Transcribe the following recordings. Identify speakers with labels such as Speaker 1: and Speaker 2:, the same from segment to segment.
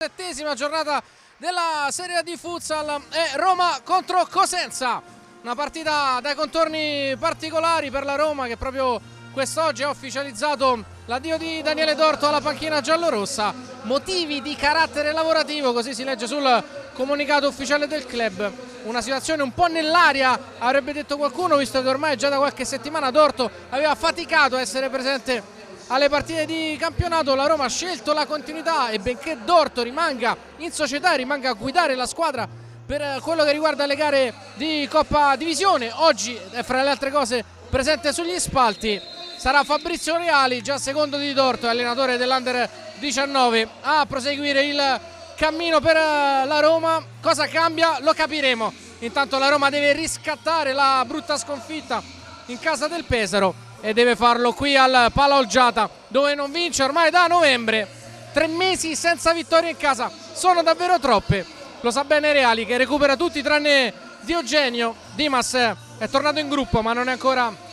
Speaker 1: Settesima giornata della Serie di Futsal e Roma contro Cosenza, una partita dai contorni particolari per la Roma che proprio quest'oggi ha ufficializzato l'addio di Daniele Dorto alla panchina giallorossa. Motivi di carattere lavorativo, così si legge sul comunicato ufficiale del club. Una situazione un po' nell'aria, avrebbe detto qualcuno, visto che ormai già da qualche settimana Dorto aveva faticato a essere presente alle partite di campionato. La Roma ha scelto la continuità e benché Dorto rimanga in società e rimanga a guidare la squadra per quello che riguarda le gare di Coppa Divisione, oggi fra le altre cose presente sugli spalti sarà Fabrizio Reali, già secondo di Dorto, allenatore dell'Under 19, a proseguire il cammino per la Roma. Cosa cambia? Lo capiremo. Intanto la Roma deve riscattare la brutta sconfitta in casa del Pesaro e deve farlo qui al Pala Olgiata, dove non vince ormai da novembre. 3 mesi senza vittoria in casa sono davvero troppe, lo sa bene Reali, che recupera tutti tranne Diogenio. Dimas è tornato in gruppo ma non è ancora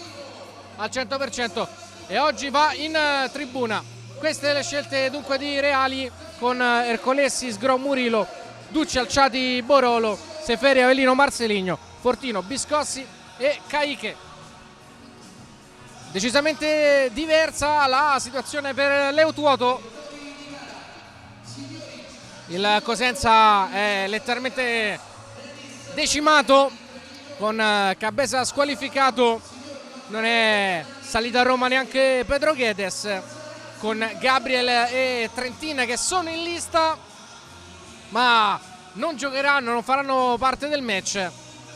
Speaker 1: al 100% e oggi va in tribuna. Queste le scelte dunque di Reali, con Ercolessi, Sgro, Murilo, Ducci, Alciati, Borolo, Seferi, Avellino, Marceligno, Fortino, Biscossi e Caiche. Decisamente diversa la situazione per l'Eutuoto. Il Cosenza è letteralmente decimato, con Cabeza squalificato. Non è salita a Roma neanche Pedro Guedes, con Gabriel e Trentin che sono in lista ma non giocheranno, non faranno parte del match.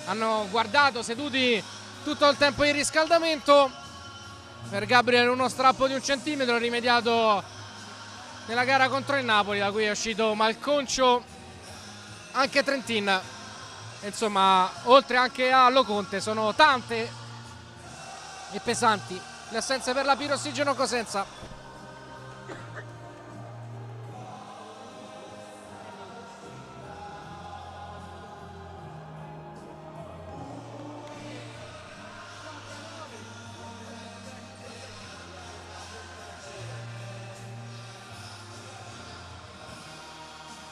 Speaker 1: Hanno guardato seduti tutto il tempo di riscaldamento. Per Gabriel uno strappo di 1 centimetro rimediato nella gara contro il Napoli, da cui è uscito malconcio anche Trentin. Insomma, oltre anche a Loconte, sono tante e pesanti le assenze per la Pirossigeno Cosenza.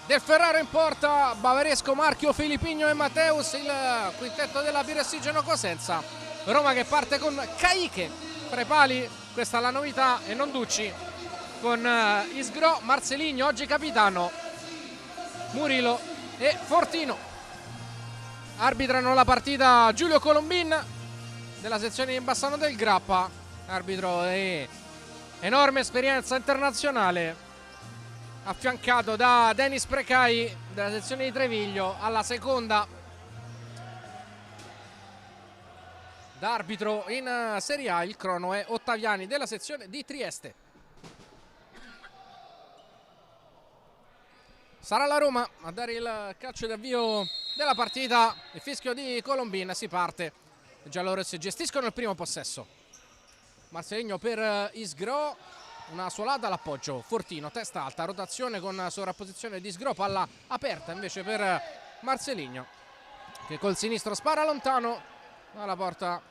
Speaker 1: Del Ferraro in porta, Bavaresco, Marchio, Filippigno e Matteus, il quintetto della Pirossigeno Cosenza. Roma che parte con Caiche tra i pali, questa è la novità, e non Ducci, con Isgro, Marceligno, oggi capitano, Murilo e Fortino. Arbitrano la partita Giulio Colombin della sezione di Bassano del Grappa, arbitro di enorme esperienza internazionale, affiancato da Denis Precai della sezione di Treviglio alla seconda d'arbitro in Serie A. Il crono è Ottaviani della sezione di Trieste. Sarà la Roma a dare il calcio d'avvio della partita. Il fischio di Colombin, si parte. I giallorossi gestiscono il primo possesso. Marceligno per Isgro, una suolata all'appoggio, Fortino, testa alta, rotazione con sovrapposizione di Sgro, palla aperta invece per Marceligno, che col sinistro spara lontano dalla porta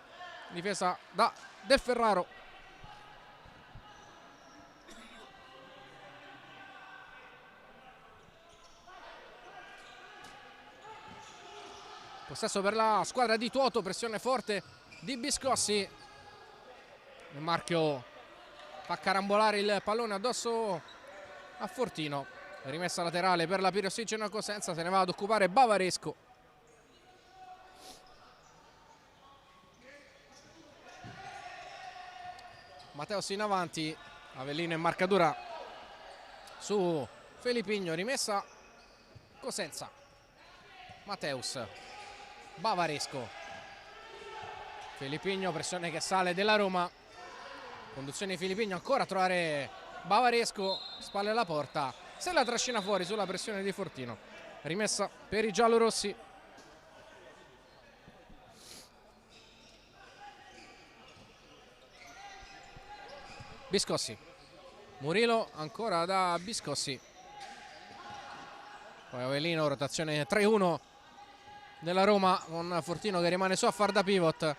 Speaker 1: difesa da Del Ferraro. Possesso per la squadra di Tuoto, pressione forte di Biscossi. Il marchio fa carambolare il pallone addosso a Fortino. Rimessa laterale per la Pirossigeno Cosenza, se ne va ad occupare Bavaresco. Matteus in avanti, Avellino in marcatura su Filippigno, rimessa Cosenza. Matteus, Bavaresco, Filippigno, pressione che sale della Roma. Conduzione di Filippigno, ancora a trovare Bavaresco, spalle alla porta, se la trascina fuori sulla pressione di Fortino. Rimessa per i giallorossi. Biscossi, Murilo ancora da Biscossi, poi Avellino, rotazione 3-1 della Roma con Fortino che rimane su a far da pivot.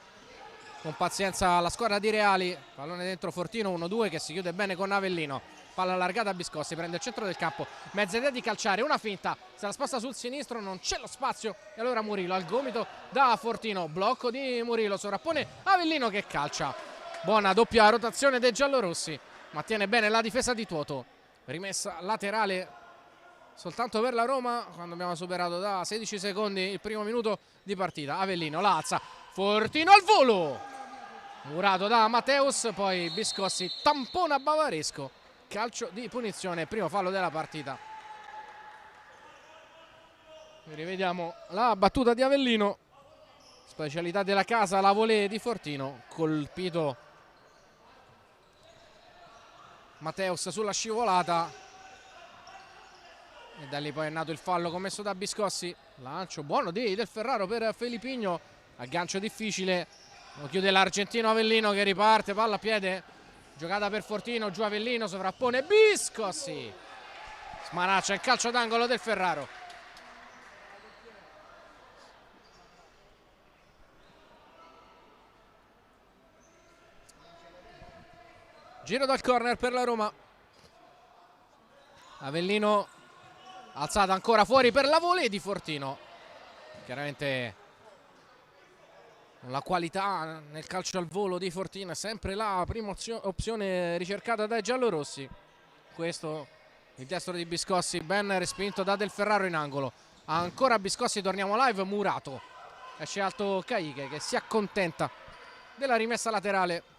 Speaker 1: Con pazienza la squadra di Reali, pallone dentro Fortino, 1-2 che si chiude bene con Avellino. palla allargata a Biscossi, prende il centro del campo, mezza idea di calciare, una finta, se la sposta sul sinistro, non c'è lo spazio e allora Murillo al gomito da Fortino, blocco di Murillo, sovrappone Avellino che calcia. Buona doppia rotazione dei giallorossi, ma tiene bene la difesa di Tuoto. Rimessa laterale soltanto per la Roma quando abbiamo superato da 16 secondi il primo minuto di partita. Avellino la alza, Fortino al volo, murato da Matteus, poi Biscossi tampona Bavaresco, calcio di punizione, primo fallo della partita. Rivediamo la battuta di Avellino, specialità della casa, la volée di Fortino, colpito Matteus sulla scivolata e da lì poi è nato il fallo commesso da Biscossi. Lancio buono del Ferraro per Felipigno, aggancio difficile, lo chiude l'argentino Avellino che riparte, palla a piede, giocata per Fortino, giù Avellino, sovrappone Biscossi, smanaccia il calcio d'angolo del Ferraro. Giro dal corner per la Roma, Avellino alzata ancora fuori per la volée di Fortino. Chiaramente la qualità nel calcio al volo di Fortino è sempre la prima opzione ricercata dai giallorossi. Questo il destro di Biscossi, ben respinto da Del Ferraro in angolo. Ancora Biscossi, torniamo live, murato, esce alto Caiche che si accontenta della rimessa laterale.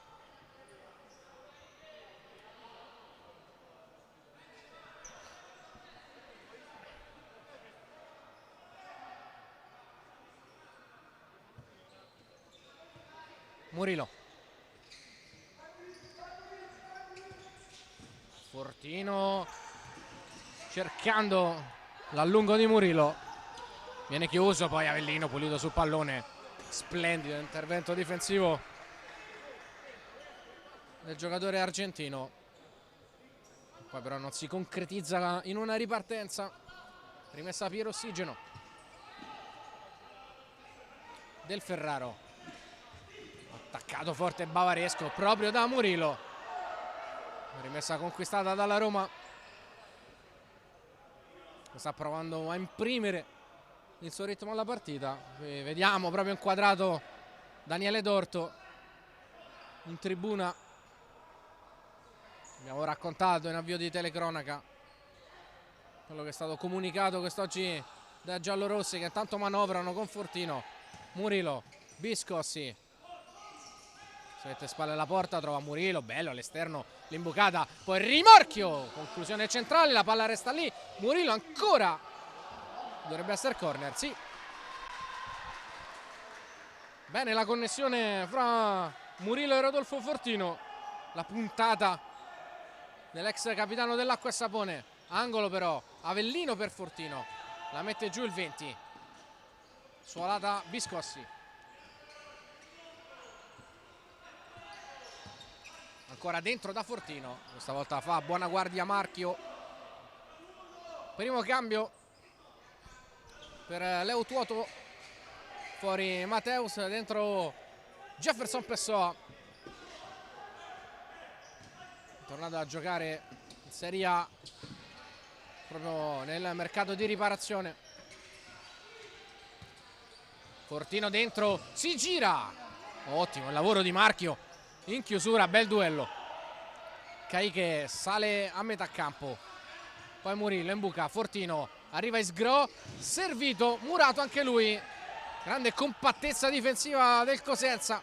Speaker 1: Murillo, Fortino cercando l'allungo di Murillo, viene chiuso, poi Avellino pulito sul pallone, splendido intervento difensivo del giocatore argentino, poi però non si concretizza in una ripartenza. Rimessa a Piero Ossigeno, Del Ferraro, attaccato forte Bavaresco proprio da Murillo, rimessa conquistata dalla Roma, sta provando a imprimere il suo ritmo alla partita. Vediamo proprio inquadrato Daniele Dorto in tribuna, abbiamo raccontato in avvio di telecronaca quello che è stato comunicato quest'oggi da giallorossi, che intanto manovrano con Fortino. Murillo, Biscossi, si mette spalle alla porta, trova Murillo, bello all'esterno, l'imbucata, poi il rimorchio, conclusione centrale, la palla resta lì, Murillo ancora, dovrebbe essere corner, sì. Bene la connessione fra Murillo e Rodolfo Fortino, la puntata dell'ex capitano dell'Acqua e Sapone, angolo però, Avellino per Fortino, la mette giù il 20, suolata Biscossi. Ancora dentro da Fortino, questa volta fa buona guardia Marchio. Primo cambio per Leo Tuoto, fuori Matteus, dentro Jefferson Pessoa, tornato a giocare in Serie A proprio nel mercato di riparazione. Fortino dentro, si gira, ottimo il lavoro di Marchio in chiusura, bel duello. Caiche sale a metà campo, poi Murillo imbuca, Fortino arriva Isgro, servito, murato anche lui, grande compattezza difensiva del Cosenza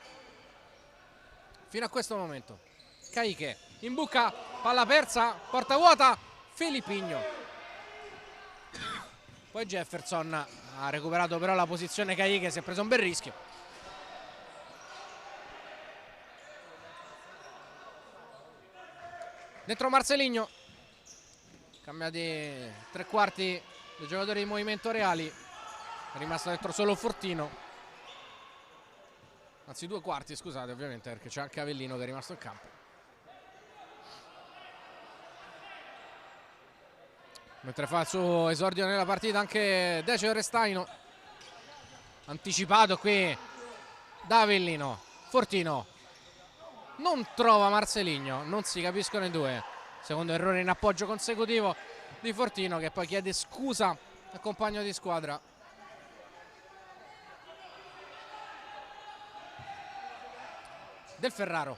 Speaker 1: fino a questo momento. Caiche imbuca, palla persa, porta vuota, Felipigno, poi Jefferson ha recuperato però la posizione. Caiche si è preso un bel rischio. Dentro Marceligno, cambiati tre quarti dei giocatori di Movimento Reali, è rimasto dentro solo Fortino, anzi due quarti scusate, ovviamente, perché c'è anche Avellino che è rimasto in campo. Mentre fa il suo esordio nella partita anche Decio Restaino, anticipato qui da Avellino. Fortino non trova Marceligno, non si capiscono i due, Secondo errore in appoggio consecutivo di Fortino, che poi chiede scusa al compagno di squadra. Del Ferraro.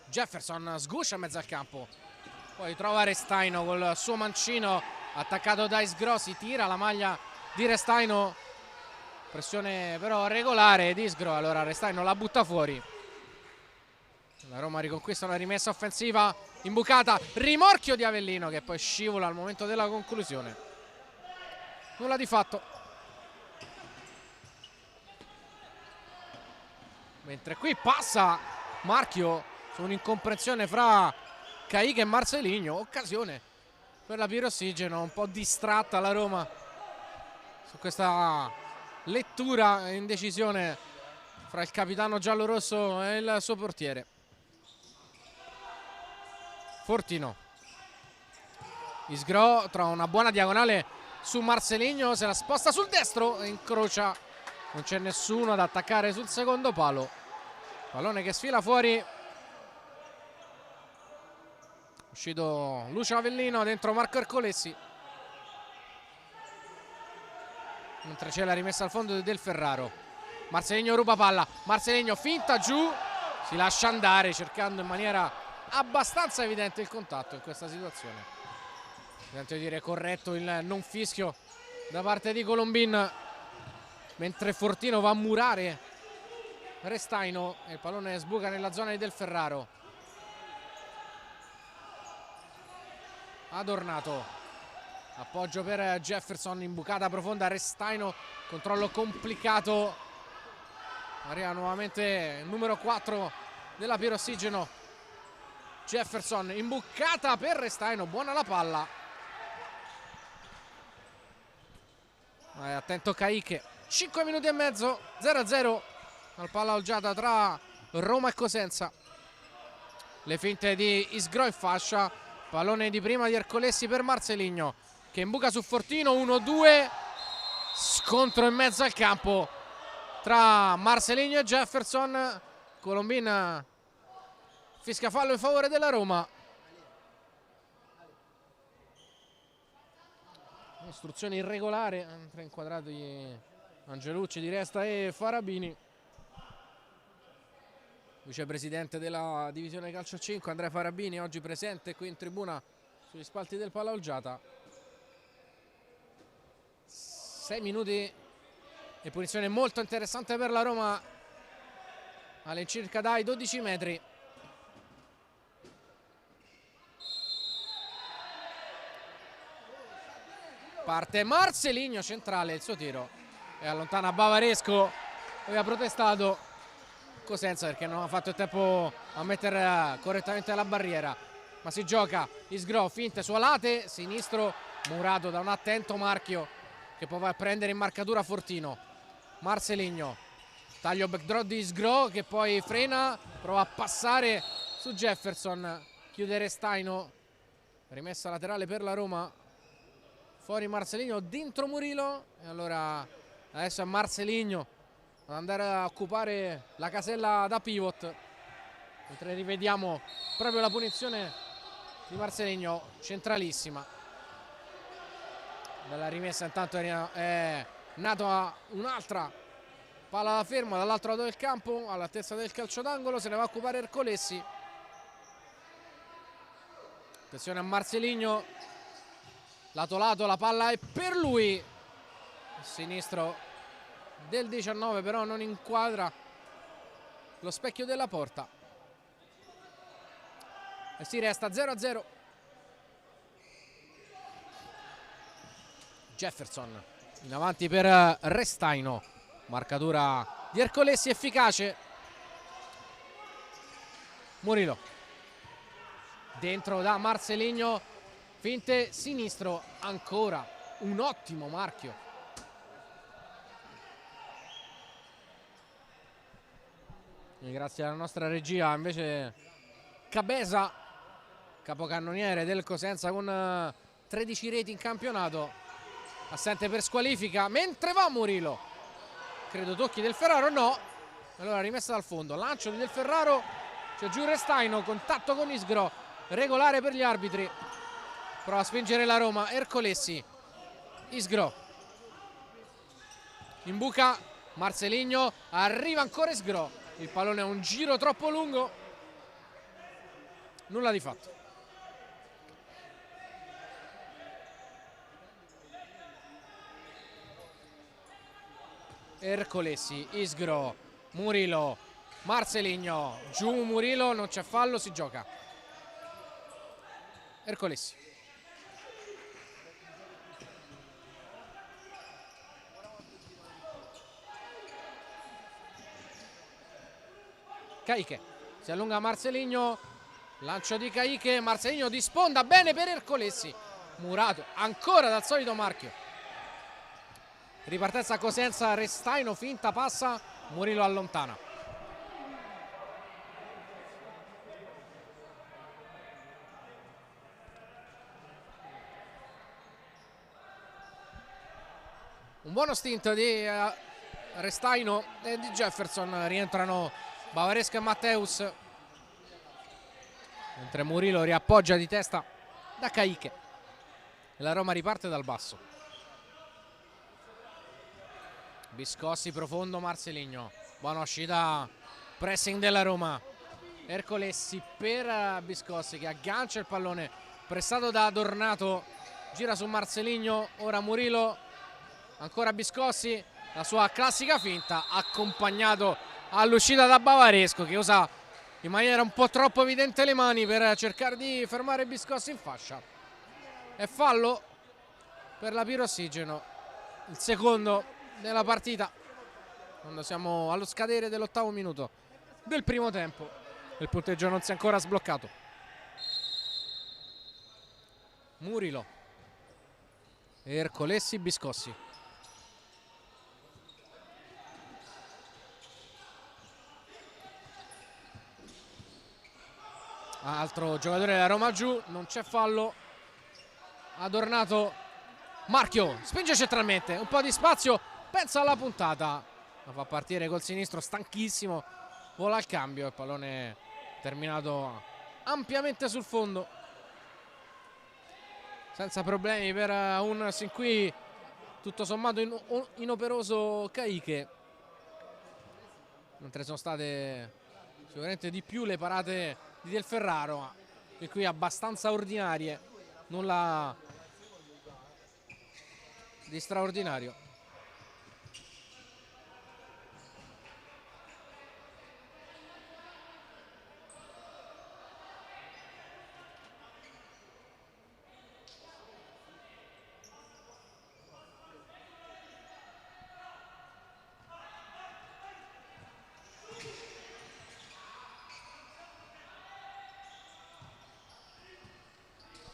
Speaker 1: Jefferson sguscia in mezzo al campo, poi trova Restaino col suo mancino attaccato da Isgro, si tira la maglia di Restaino, pressione però regolare di Isgro, allora Restaino la butta fuori. La Roma riconquista una rimessa offensiva imbucata, rimorchio di Avellino che poi scivola al momento della conclusione. Nulla di fatto. Mentre qui passa Marchio su un'incomprensione fra Caiche e Marcelinho, occasione per la pirossigeno, un po' distratta la Roma su questa lettura e indecisione fra il capitano giallorosso e il suo portiere. Fortino. Isgro trova una buona diagonale su Marcelinho, se la sposta sul destro e incrocia. Non c'è nessuno ad attaccare sul secondo palo. Pallone che sfila fuori. Uscito Lucio Avellino, dentro Marco Ercolessi. Mentre c'è la rimessa al fondo del Ferraro. Marcelinho ruba palla. Marcelinho finta giù. Si lascia andare cercando in maniera abbastanza evidente il contatto in questa situazione. Sento dire corretto il non fischio da parte di Colombin, mentre Fortino va a murare Restaino e il pallone sbuca nella zona di Del Ferraro. Adornato, appoggio per Jefferson, imbucata profonda, Restaino, controllo complicato, arriva nuovamente il numero 4 della pirossigeno. Jefferson, imbucata per Restaino, buona la palla. Attento Caiche. 5 minuti e mezzo, 0-0 al palla algiata tra Roma e Cosenza. Le finte di Isgro in fascia, pallone di prima di Ercolessi per Marcelinho che imbuca su Fortino, 1-2, scontro in mezzo al campo tra Marcelinho e Jefferson. Colombin fischia fallo in favore della Roma. Istruzione irregolare, tre inquadrati Angelucci, Di Resta e Farabini. Vicepresidente della divisione calcio 5 Andrea Farabini, oggi presente qui in tribuna sugli spalti del Palla Olgiata. 6 minuti e punizione molto interessante per la Roma all'incirca dai 12 metri. Parte Marcelinho centrale, il suo tiro e allontana Bavaresco. Aveva protestato Cosenza perché non ha fatto il tempo a mettere correttamente la barriera, ma si gioca Isgro, finte su Alate, sinistro murato da un attento Marchio che poi va a prendere in marcatura Fortino. Marcelinho, taglio backdraw di Isgro che poi frena, prova a passare su Jefferson, chiude Restaino, rimessa laterale per la Roma. Fuori Marcelinho, dentro Murilo e allora adesso è Marcelinho ad andare a occupare la casella da pivot, mentre rivediamo proprio la punizione di Marcelinho, centralissima. Dalla rimessa intanto è nata un'altra palla da fermo dall'altro lato del campo, all'altezza del calcio d'angolo, se ne va a occupare Ercolessi. Attenzione a Marcelinho, lato lato, la palla è per lui, il sinistro del 19 però non inquadra lo specchio della porta e si resta 0-0. Jefferson in avanti per Restaino, marcatura di Ercolessi efficace. Murilo dentro da Marcelinho, finte sinistro, ancora un ottimo marchio. E grazie alla nostra regia invece Cabeza, capocannoniere del Cosenza con 13 reti in campionato, assente per squalifica, mentre va Murilo, credo tocchi Del Ferraro, no, allora rimessa dal fondo, lancio di Del Ferraro C'è giù Restaino, contatto con Isgro, regolare per gli arbitri. Prova a spingere la Roma, Ercolessi, Isgro, in buca, Marceligno, arriva ancora Isgro. Il pallone è un giro troppo lungo, nulla di fatto. Ercolessi, Isgro, Murillo, Marceligno, giù Murillo, non c'è fallo, si gioca. Ercolessi. Caiche, si allunga Marceligno, lancio di Caiche, Marceligno di sponda, bene per Ercolessi. Murato, ancora dal solito marchio. Ripartenza Cosenza, Restaino, finta, passa, Murillo allontana. Un buono stint di Restaino e di Jefferson, rientrano Bavaresco e Matteus, mentre Murillo riappoggia di testa da Caiche e la Roma riparte dal basso. Biscossi profondo, Marceligno, buona uscita, pressing della Roma. Ercolessi per Biscossi che aggancia il pallone, pressato da Adornato, gira su Marceligno, ora Murillo, ancora Biscossi, la sua classica finta, accompagnato all'uscita da Bavaresco che usa in maniera un po' troppo evidente le mani per cercare di fermare Biscossi in fascia. È fallo per la Pirossigeno, il secondo della partita, quando siamo allo scadere dell'8° minuto del primo tempo. Il punteggio non si è ancora sbloccato. Murillo, Ercolessi, Biscossi. Altro giocatore della Roma giù, non c'è fallo. Adornato, marchio, spinge centralmente, un po' di spazio, pensa alla puntata, la fa partire col sinistro, stanchissimo, vola al cambio, il pallone terminato ampiamente sul fondo, senza problemi per un sin qui tutto sommato inoperoso Caiche, mentre sono state sicuramente di più le parate di Del Ferraro, che qui abbastanza ordinarie, nulla di straordinario.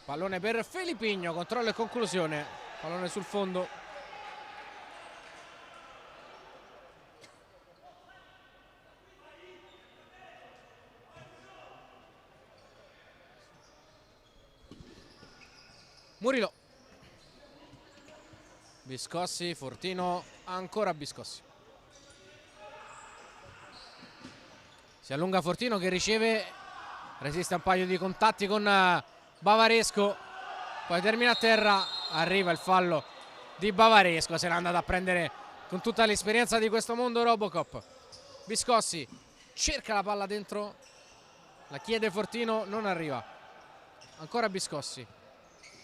Speaker 1: Pallone per Felipigno, controllo e conclusione, pallone sul fondo. Murillo, Biscossi, Fortino, ancora Biscossi. Si allunga Fortino che riceve, resiste a un paio di contatti con Bavaresco, poi termina a terra, arriva il fallo di Bavaresco, se l'è andato a prendere con tutta l'esperienza di questo mondo Robocop. Biscossi cerca la palla dentro, la chiede Fortino, non arriva, ancora Biscossi,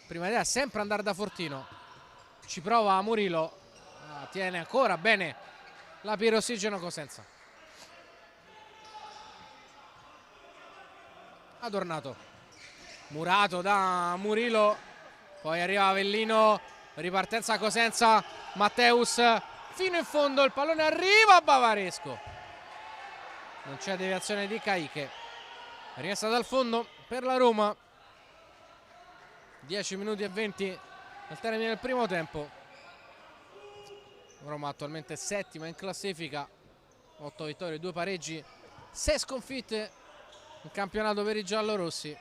Speaker 1: prima idea sempre andare da Fortino, ci prova Murillo, tiene ancora bene la Pirossigeno Cosenza. Adornato, murato da Murillo, poi arriva Avellino, ripartenza Cosenza, Matteus fino in fondo, il pallone arriva a Bavaresco, non c'è deviazione di Caiche, rimessa dal fondo per la Roma. 10 minuti e 20 al termine del primo tempo. Roma attualmente settima in classifica, 8 vittorie, 2 pareggi, 6 sconfitte in campionato per i giallorossi.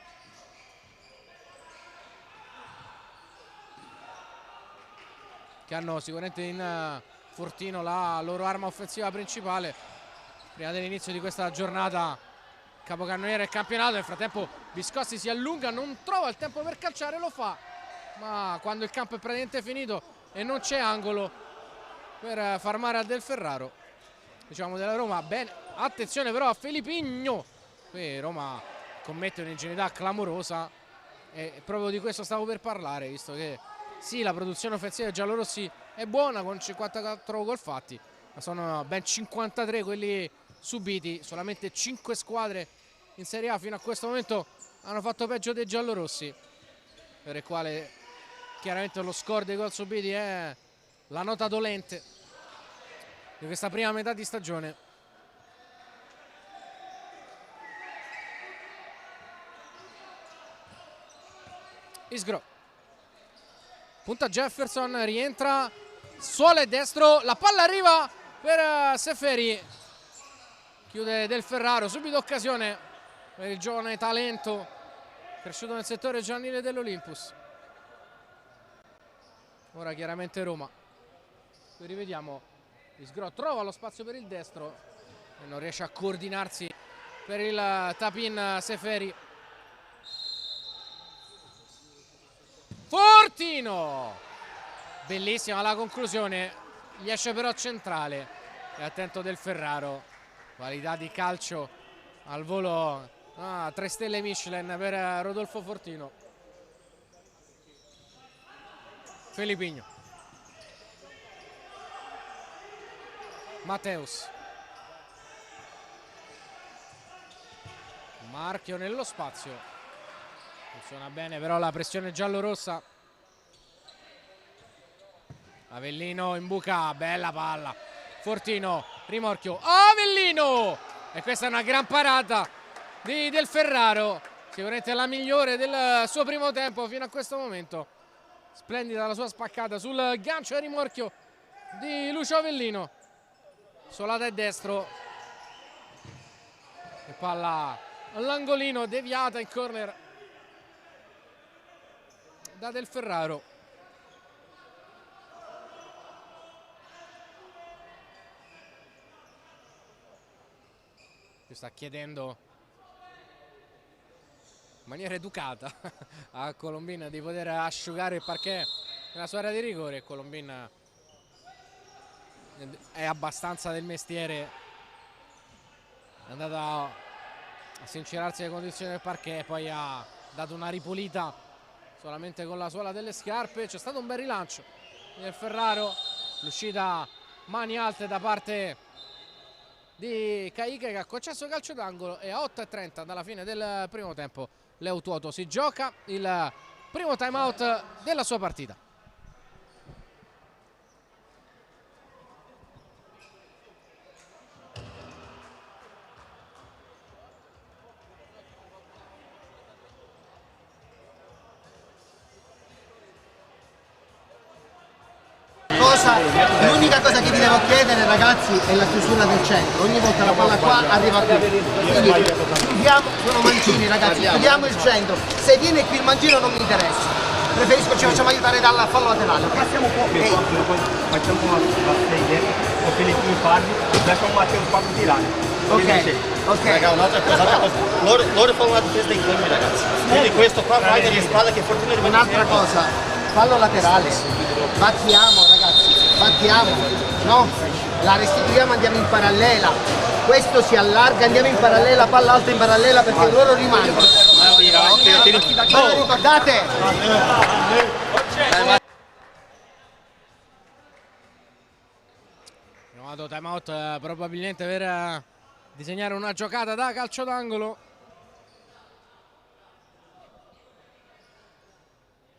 Speaker 1: Che hanno sicuramente in Fortino la loro arma offensiva principale. Prima dell'inizio di questa giornata capocannoniere del campionato. Nel frattempo Viscosi si allunga, non trova il tempo per calciare, lo fa, ma quando il campo è praticamente finito e non c'è angolo per far male a Del Ferraro, diciamo, della Roma. Bene, attenzione però a Felipigno, qui Roma commette un'ingenuità clamorosa e proprio di questo stavo per parlare, visto che sì, la produzione offensiva dei giallorossi è buona con 54 gol fatti, ma sono ben 53 quelli subiti. Solamente 5 squadre in Serie A fino a questo momento hanno fatto peggio dei giallorossi, per il quale chiaramente lo score dei gol subiti è la nota dolente di questa prima metà di stagione. Isgro punta Jefferson, rientra, suole destro, la palla arriva per Seferi, chiude Del Ferraro, subito occasione per il giovane talento cresciuto nel settore giovanile dell'Olympus. Ora chiaramente Roma, qui rivediamo Isgro, trova lo spazio per il destro e non riesce a coordinarsi per il tap-in Seferi. Fortino, bellissima la conclusione, gli esce però centrale e attento Del Ferraro, qualità di calcio al volo, 3 stelle Michelin per Rodolfo Fortino. Felipigno, Mateus, marchio nello spazio, funziona bene però la pressione giallorossa. Avellino in buca, bella palla, Fortino, rimorchio, Avellino, e questa è una gran parata di Del Ferraro, sicuramente la migliore del suo primo tempo fino a questo momento. Splendida la sua spaccata sul gancio e rimorchio di Lucio Avellino, solata e destro, e palla all'angolino deviata in corner da Del Ferraro. Sta chiedendo in maniera educata a Colombin di poter asciugare il parquet nella sua area di rigore. Colombin è abbastanza del mestiere, è andato a sincerarsi le condizioni del parquet, poi ha dato una ripulita solamente con la suola delle scarpe. C'è stato un bel rilancio del Ferraro, l'uscita mani alte da parte di Caiche che ha concesso calcio d'angolo, e a 8:30 dalla fine del primo tempo Leo Tuoto si gioca il primo time out della sua partita.
Speaker 2: L'unica cosa che vi devo chiedere, ragazzi, è la chiusura del centro. Ogni volta la palla qua arriva qui. Quindi chiudiamo, sono mancini, ragazzi, chiudiamo il centro. Se viene qui il mancino non mi interessa. Preferisco ci facciamo aiutare dal fallo laterale. Passiamo un po'.
Speaker 3: Facciamo la serie, o Filippini farli, lasciamo Matteo qua a tirare.
Speaker 2: Ok.
Speaker 4: Raga, un'altra cosa. Loro fanno una difesa in colmi, ragazzi. Quindi questo qua vai nelle spalle che Fortino rimane.
Speaker 2: Un'altra cosa, fallo laterale. Battiamo, ragazzi, battiamo, no? La restituiamo, andiamo in parallela. Questo si allarga, andiamo in parallela, palla alta in parallela perché loro rimangono. Ricordate?
Speaker 1: Chiamato time out probabilmente per disegnare una giocata da calcio d'angolo.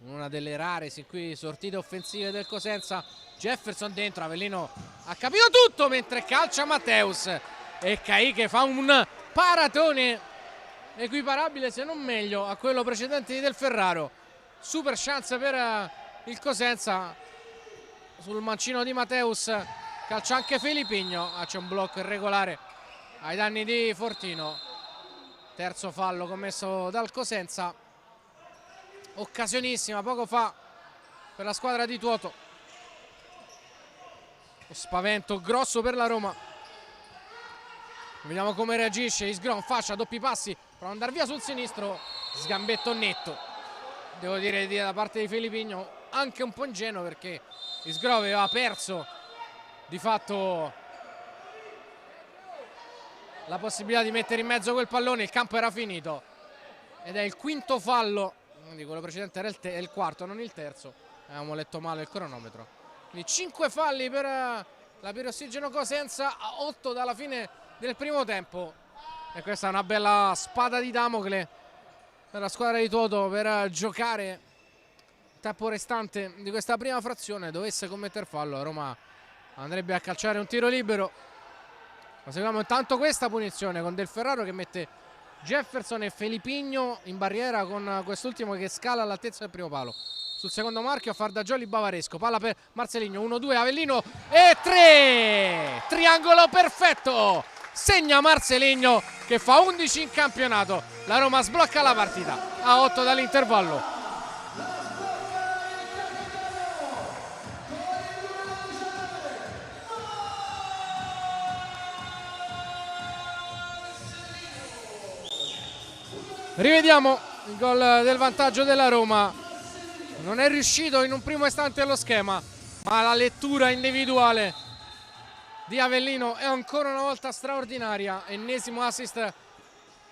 Speaker 1: Una delle rare sin qui sortite offensive del Cosenza. Jefferson dentro, Avellino ha capito tutto mentre calcia Mateus, e Caiche fa un paratone equiparabile se non meglio a quello precedente di Del Ferraro. Super chance per il Cosenza. Sul mancino di Mateus calcia anche Felipigno, c'è un blocco irregolare ai danni di Fortino. Terzo fallo commesso dal Cosenza. Occasionissima poco fa per la squadra di Tuoto. Lo spavento grosso per la Roma. Vediamo come reagisce Isgro, fascia, doppi passi, prova ad andare via sul sinistro, sgambetto netto, devo dire da parte di Felipigno, anche un po' ingenuo perché Isgro aveva perso di fatto la possibilità di mettere in mezzo quel pallone, il campo era finito ed è il quinto fallo, quindi quello precedente era il quarto, non il terzo, avevamo letto male il cronometro, quindi 5 falli per la Pirossigeno Cosenza, a 8 dalla fine del primo tempo, e questa è una bella spada di Damocle per la squadra di Toto per giocare il tempo restante di questa prima frazione. Dovesse commettere fallo, Roma andrebbe a calciare un tiro libero. Ma seguiamo intanto questa punizione con Del Ferraro che mette Jefferson e Felipigno in barriera, con quest'ultimo che scala all'altezza del primo palo. Sul secondo marchio a far da jolly Bavaresco, palla per Marceligno, 1-2 Avellino e 3, triangolo perfetto, segna Marceligno che fa 11 in campionato. La Roma sblocca la partita a 8 dall'intervallo. Rivediamo il gol del vantaggio della Roma. Non è riuscito in un primo istante allo schema, ma la lettura individuale di Avellino è ancora una volta straordinaria. Ennesimo assist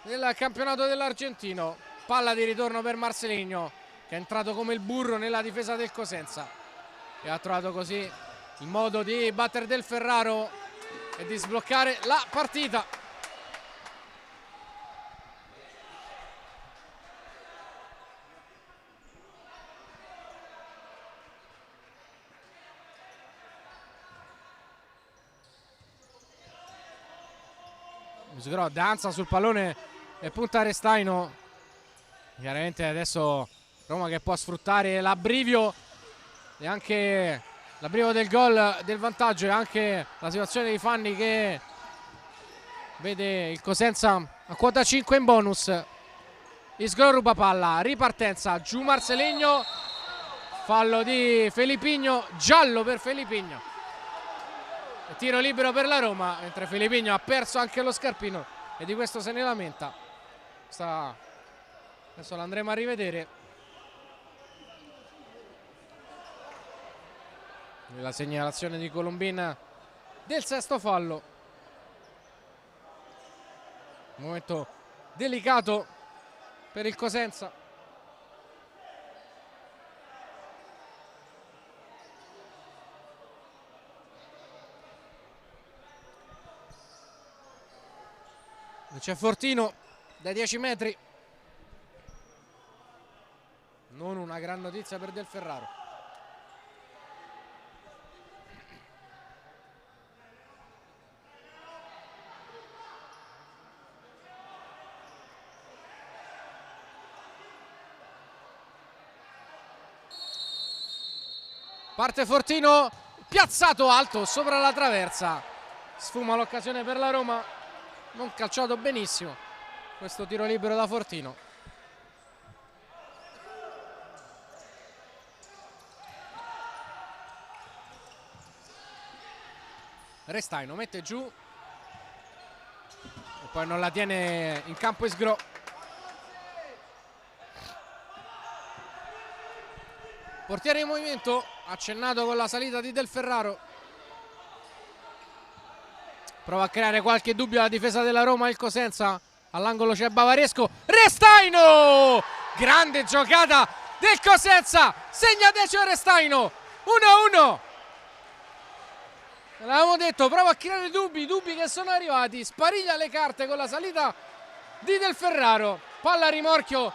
Speaker 1: del campionato dell'argentino. Palla di ritorno per Marceligno che è entrato come il burro nella difesa del Cosenza e ha trovato così il modo di battere Del Ferraro e di sbloccare la partita. Isgro danza sul pallone e punta Restaino. Chiaramente adesso Roma che può sfruttare l'abbrivio e anche l'abbrivio del gol del vantaggio e anche la situazione di Fanni che vede il Cosenza a quota 5 in bonus. Isgro ruba palla, ripartenza, giù Marceligno, fallo di Felipigno, giallo per Felipigno. Tiro libero per la Roma, mentre Felipigno ha perso anche lo scarpino e di questo se ne lamenta. Adesso l'andremo a rivedere. La segnalazione di Colombin del sesto fallo. Un momento delicato per il Cosenza. C'è Fortino da 10 metri. Non una gran notizia per Del Ferraro. Parte Fortino, piazzato alto sopra la traversa. Sfuma l'occasione per la Roma. Non calciato benissimo questo tiro libero da Fortino. Restaino mette giù e poi non la tiene in campo Isgro. Portiere in movimento, accennato con la salita di Del Ferraro. Prova a creare qualche dubbio alla difesa della Roma il Cosenza. All'angolo c'è Bavaresco. Restaino! Grande giocata del Cosenza. Segna Decio Restaino. 1-1. L'avevamo detto, prova a creare dubbi che sono arrivati. Spariglia le carte con la salita di Del Ferraro. Palla a rimorchio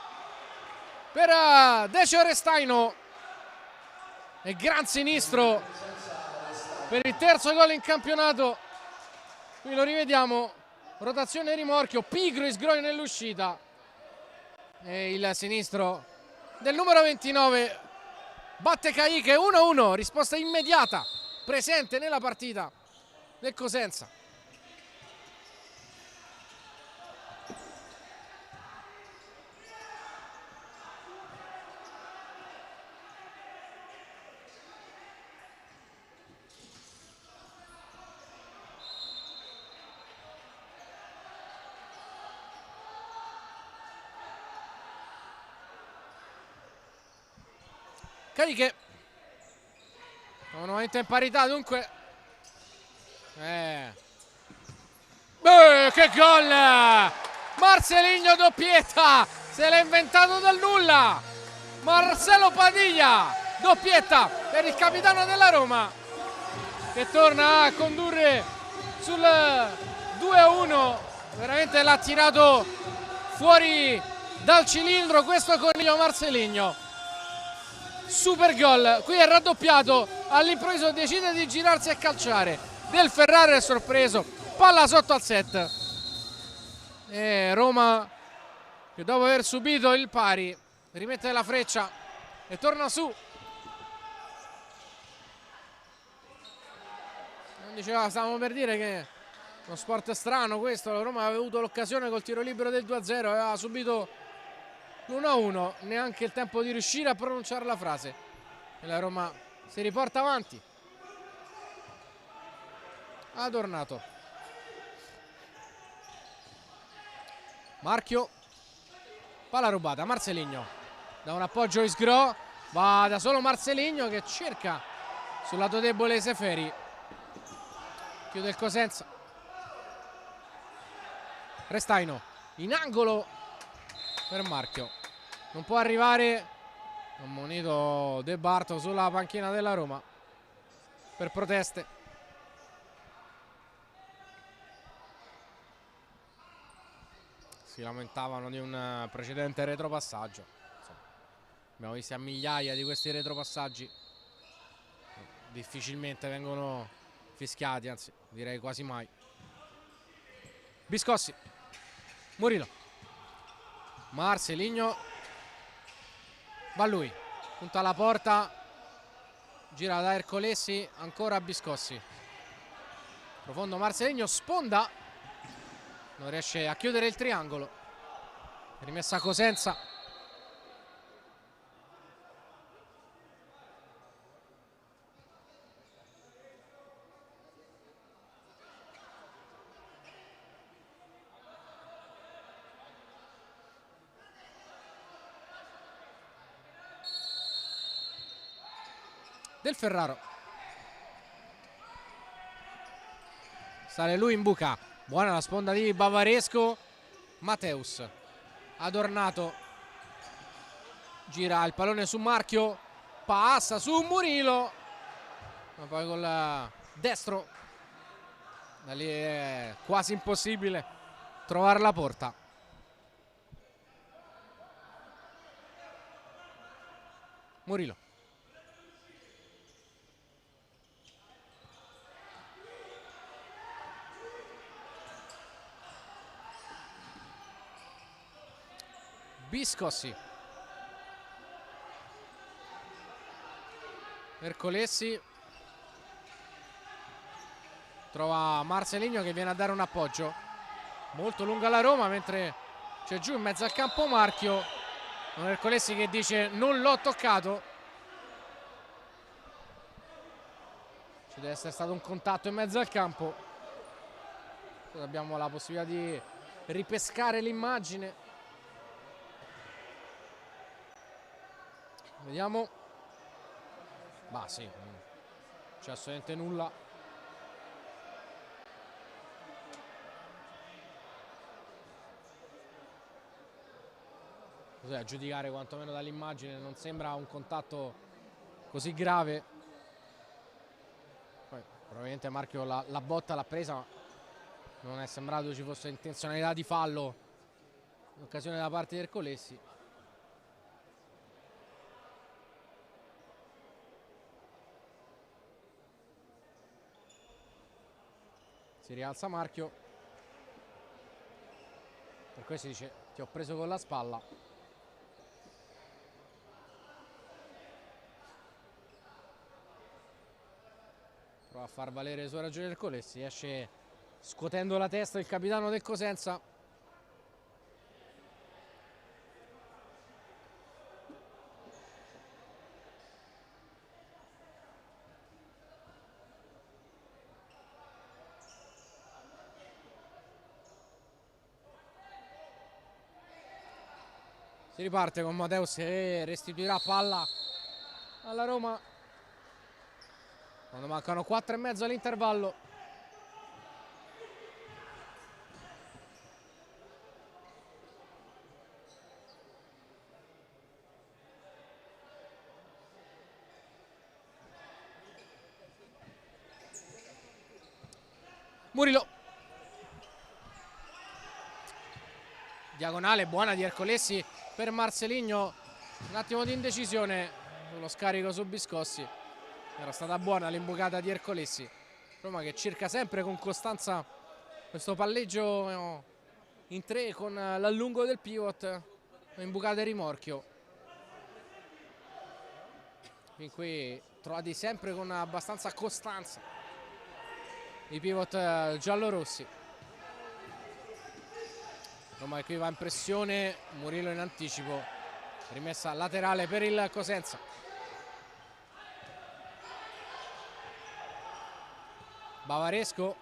Speaker 1: per Decio Restaino. E gran sinistro per il terzo gol in campionato. Qui lo rivediamo, rotazione e rimorchio, pigro Isgro nell'uscita e il sinistro del numero 29 batte Caiche. 1-1, risposta immediata presente nella partita del Cosenza. Cariche. Nuovamente in parità, dunque. Che gol! Marcelinho doppietta, se l'ha inventato dal nulla. Marcelo Padilla, doppietta per il capitano della Roma, che torna a condurre sul 2-1. Veramente l'ha tirato fuori dal cilindro questo coniglio Marcelinho. Super gol, qui è raddoppiato, all'improvviso decide di girarsi e calciare. Del Ferrari è sorpreso, palla sotto al set. E Roma, che dopo aver subito il pari, rimette la freccia e torna su. Diceva, stavamo per dire che uno sport strano questo. La Roma aveva avuto l'occasione col tiro libero del 2-0, aveva subito l'1-1, neanche il tempo di riuscire a pronunciare la frase, e la Roma si riporta avanti. Adornato, Marchio, palla rubata, Marcelinho da un appoggio Isgro, va da solo Marcelinho che cerca sul lato debole Seferi, chiude il Cosenza. Restaino in angolo per Marchio, non può arrivare, ammonito De Barto sulla panchina della Roma per proteste. Si lamentavano di un precedente retropassaggio. Insomma, abbiamo visto a migliaia di questi retropassaggi, difficilmente vengono fischiati, anzi direi quasi mai. Biscossi, Murillo, Marcelinho, va lui, punta alla porta, gira da Ercolesi, ancora Biscossi, profondo Marcelinho, sponda, non riesce a chiudere il triangolo, rimessa Cosenza. Del Ferraro, sale lui in buca, buona la sponda di Bavaresco, Mateus, Adornato, gira il pallone su Marchio, passa su Murillo, ma poi col destro da lì è quasi impossibile trovare la porta. Murillo, Biscossi, Ercolesi, trova Marcelinho che viene a dare un appoggio molto lungo alla Roma, mentre c'è giù in mezzo al campo Marchio, con Ercolesi che dice non l'ho toccato. Ci deve essere stato un contatto in mezzo al campo. Abbiamo la possibilità di ripescare l'immagine. Vediamo. Bah sì, non c'è assolutamente nulla. Così, a giudicare quantomeno dall'immagine non sembra un contatto così grave. Poi probabilmente Marchio la botta l'ha presa, ma non è sembrato ci fosse intenzionalità di fallo in occasione da parte di Ercolesi. Si rialza Marchio, per questo dice ti ho preso con la spalla. Prova a far valere le sue ragioni Ercolesi, esce scuotendo la testa il capitano del Cosenza. Si riparte con Mateus che restituirà palla alla Roma quando mancano 4,5 all'intervallo. Murillo, diagonale buona di Ercolesi per Marcelinho, un attimo di indecisione sullo scarico su Biscossi. Era stata buona l'imbucata di Ercolesi. Roma che cerca sempre con costanza questo palleggio in 3 con l'allungo del pivot, imbucate rimorchio. Fin qui trovati sempre con abbastanza costanza i pivot giallorossi. Roma che qui va in pressione, Murillo in anticipo, rimessa laterale per il Cosenza. Bavaresco,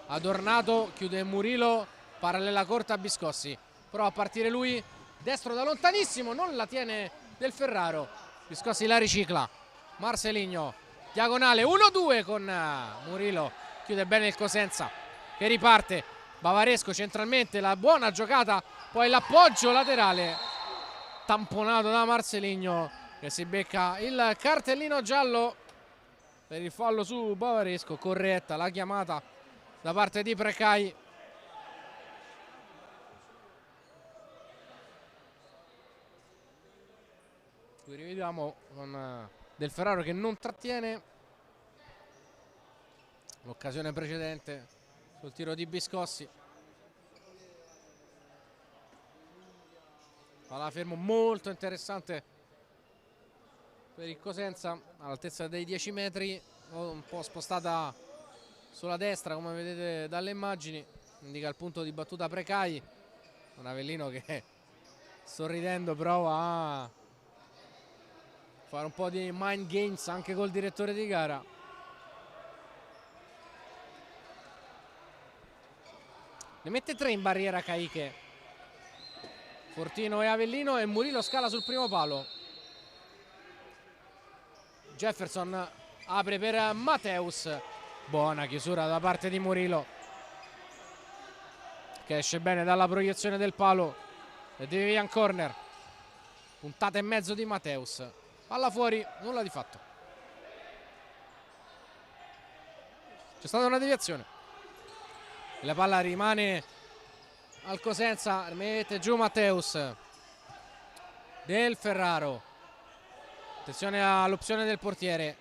Speaker 1: adornato, chiude Murillo, parallela corta a Biscossi, prova a partire lui, destro da lontanissimo, non la tiene Del Ferraro, Biscossi la ricicla, Marcelinho, diagonale 1-2 con Murillo, chiude bene il Cosenza che riparte, Bavaresco centralmente, la buona giocata, poi l'appoggio laterale tamponato da Marcelinho che si becca il cartellino giallo per il fallo su Bavaresco. Corretta la chiamata da parte di Precai. Qui rivediamo con Del Ferraro che non trattiene l'occasione precedente sul tiro di Biscossi. Palla fermo molto interessante per il Cosenza all'altezza dei 10 metri, un po' spostata sulla destra come vedete dalle immagini, indica il punto di battuta Precai. Un Avellino che sorridendo prova a fare un po' di mind games anche col direttore di gara. Ne mette 3 in barriera Caiche, Fortino e Avellino, e Murillo scala sul primo palo. Jefferson apre per Mateus, buona chiusura da parte di Murillo che esce bene dalla proiezione del palo e deve via in corner. Puntata e mezzo di Mateus, palla fuori, nulla di fatto. C'è stata una deviazione. La palla rimane al Cosenza, mette giù Mateus. Del Ferraro, attenzione all'opzione del portiere,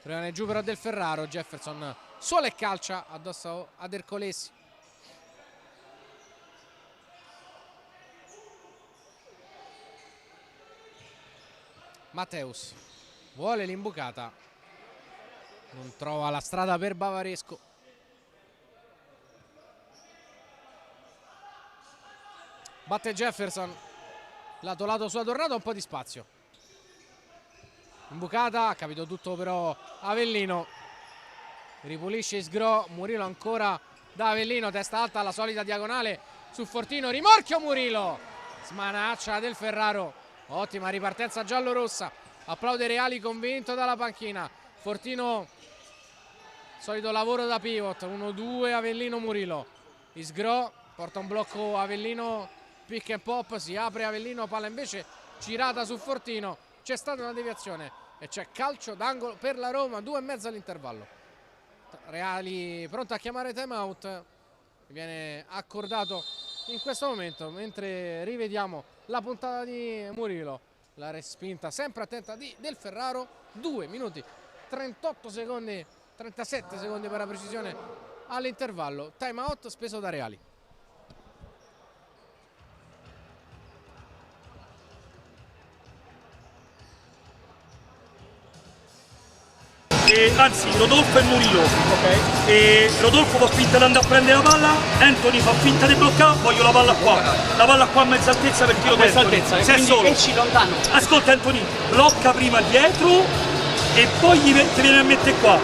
Speaker 1: rimane giù però Del Ferraro. Jefferson sola e calcia addosso ad Ercolesi. Mateus vuole l'imbucata, non trova la strada per Bavaresco. Batte Jefferson, lato lato su Adornato, un po' di spazio. Imbucata, ha capito tutto però Avellino. Ripulisce Isgro, Murillo ancora da Avellino, testa alta alla solita diagonale su Fortino, rimorchio Murillo. Smanaccia Del Ferraro, ottima ripartenza giallorossa. Applaude Reali convinto dalla panchina. Fortino, solito lavoro da pivot, 1-2 Avellino Murillo. Isgro porta un blocco Avellino, pick and pop, si apre Avellino, palla invece girata su Fortino, c'è stata una deviazione e c'è calcio d'angolo per la Roma, 2,5 all'intervallo. Reali pronto a chiamare time out, viene accordato in questo momento mentre rivediamo la puntata di Murillo, la respinta sempre attenta di Del Ferraro. 2 minuti 38 secondi, 37 secondi per la precisione all'intervallo, time out speso da Reali.
Speaker 5: Anzi, Rodolfo e Murillo. E Rodolfo fa finta di andare a prendere la palla, Anthony fa finta di bloccare, voglio la palla qua a mezza altezza per tiro di Anthony. Se è solo.
Speaker 2: Esci lontano.
Speaker 5: Ascolta Anthony, blocca prima dietro e poi ti viene a mettere qua.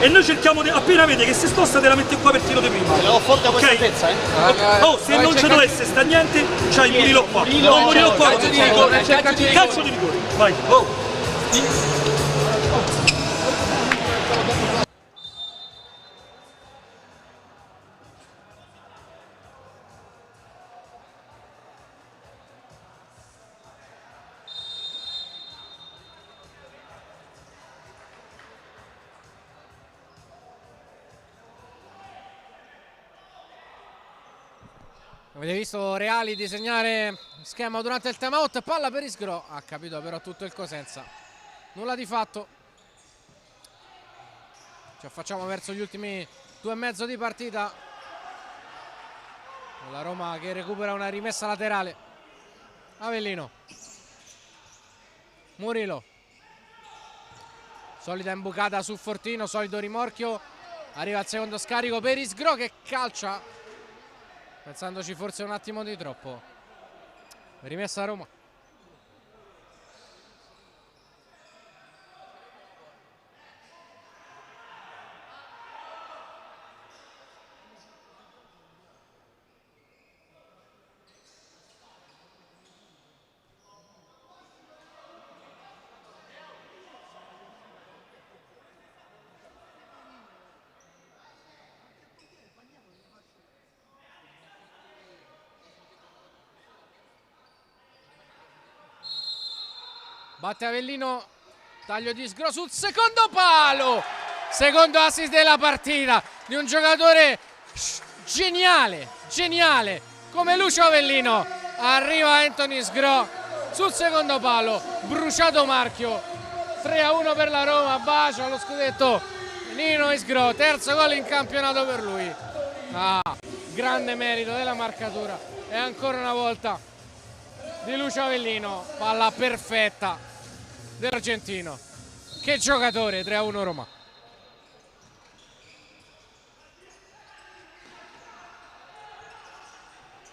Speaker 5: E noi cerchiamo di, appena vede che si sposta te la mette qua per tiro di prima.
Speaker 4: L'ho forte a questa altezza,
Speaker 5: Oh, se non ci dovesse sta niente, c'hai il Murillo qua. Murillo qua. Calcio di rigore. Vai.
Speaker 1: Avete visto Reali disegnare schema durante il timeout, palla per Isgro, ha capito però tutto il Cosenza, nulla di fatto. Ci affacciamo verso gli ultimi 2,5 di partita. La Roma che recupera una rimessa laterale. Avellino, Murillo, solida imbucata su Fortino, solito rimorchio, arriva il secondo scarico per Isgro che calcia, pensandoci forse un attimo di troppo. Rimessa a Roma. Batte Avellino, taglio di Isgro sul secondo palo, secondo assist della partita di un giocatore geniale come Lucio Avellino. Arriva Anthony Isgro sul secondo palo, bruciato marchio, 3-1 per la Roma, bacia lo scudetto Nino Isgro, terzo gol in campionato per lui. Grande merito della marcatura e ancora una volta di Lucio Avellino, palla perfetta dell'argentino. Che giocatore, 3-1 Roma.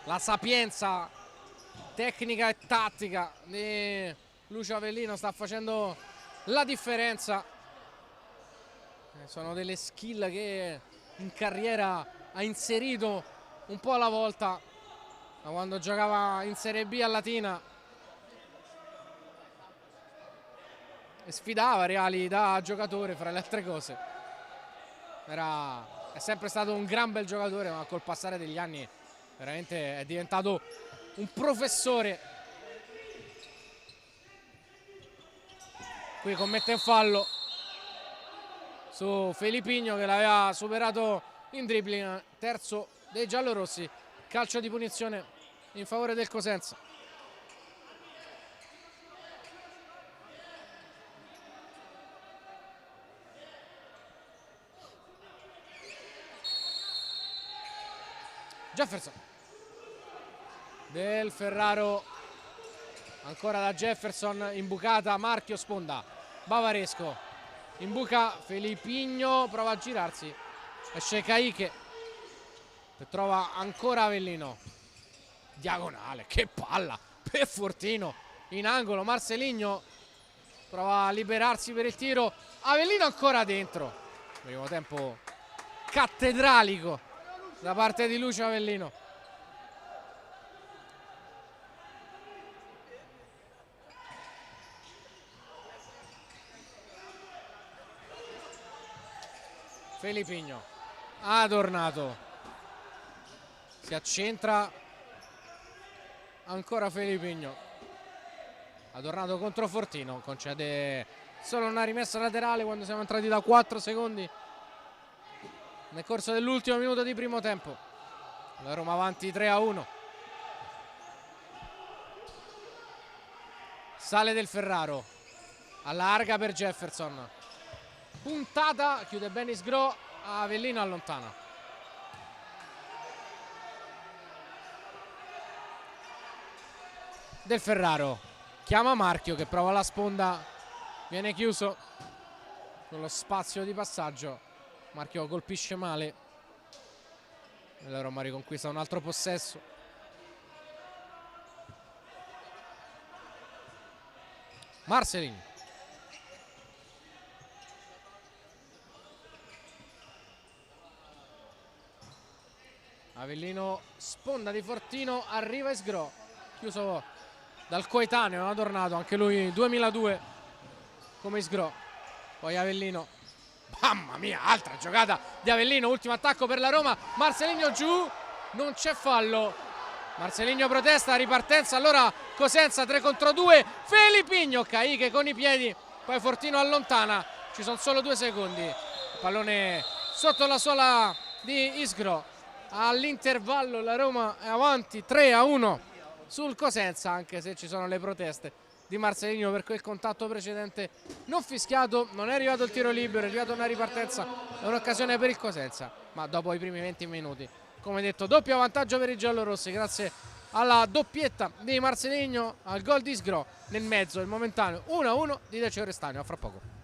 Speaker 1: La sapienza tecnica e tattica di Lucio Avellino sta facendo la differenza. Sono delle skill che in carriera ha inserito un po' alla volta da quando giocava in Serie B a Latina e sfidava Reali da giocatore, fra le altre cose. È sempre stato un gran bel giocatore, ma col passare degli anni veramente è diventato un professore. Qui commette un fallo su Felipigno che l'aveva superato in dribbling. Terzo dei giallorossi, calcio di punizione in favore del Cosenza. Jefferson, Del Ferraro, ancora da Jefferson, imbucata, marchio, sponda, Bavaresco, imbuca Felipigno, prova a girarsi, esce Caiche che trova ancora Avellino, diagonale, che palla per Fortino, in angolo, Marceligno prova a liberarsi per il tiro, Avellino ancora dentro, primo tempo cattedralico da parte di Lucio Avellino. Felipigno, Adornato, si accentra ancora Felipigno, Adornato contro Fortino, concede solo una rimessa laterale quando siamo entrati da 4 secondi nel corso dell'ultimo minuto di primo tempo. La Roma avanti 3-1. Sale Del Ferraro, allarga per Jefferson, puntata, chiude bene Isgro, Avellino allontana. Del Ferraro chiama Marchio che prova la sponda, viene chiuso con lo spazio di passaggio. Marchio colpisce male e la Roma riconquista un altro possesso. Marceligno, Avellino, sponda di Fortino, arriva Isgro, chiuso dal coetaneo Adornato, anche lui 2002 come Isgro. Poi Avellino, mamma mia, altra giocata di Avellino, ultimo attacco per la Roma, Marceligno giù, non c'è fallo, Marceligno protesta, ripartenza, allora Cosenza 3 contro 2, Felipigno, Caiche con i piedi, poi Fortino allontana, ci sono solo 2 secondi, il pallone sotto la suola di Isgro, all'intervallo la Roma è avanti 3-1 sul Cosenza, anche se ci sono le proteste di Marcelinho per quel contatto precedente non fischiato. Non è arrivato il tiro libero, è arrivata una ripartenza, è un'occasione per il Cosenza, ma dopo i primi 20 minuti, come detto, doppio vantaggio per i giallorossi grazie alla doppietta di Marcelinho, al gol di Sgro, nel mezzo il momentaneo 1-1 di Decio Restagno. A fra poco.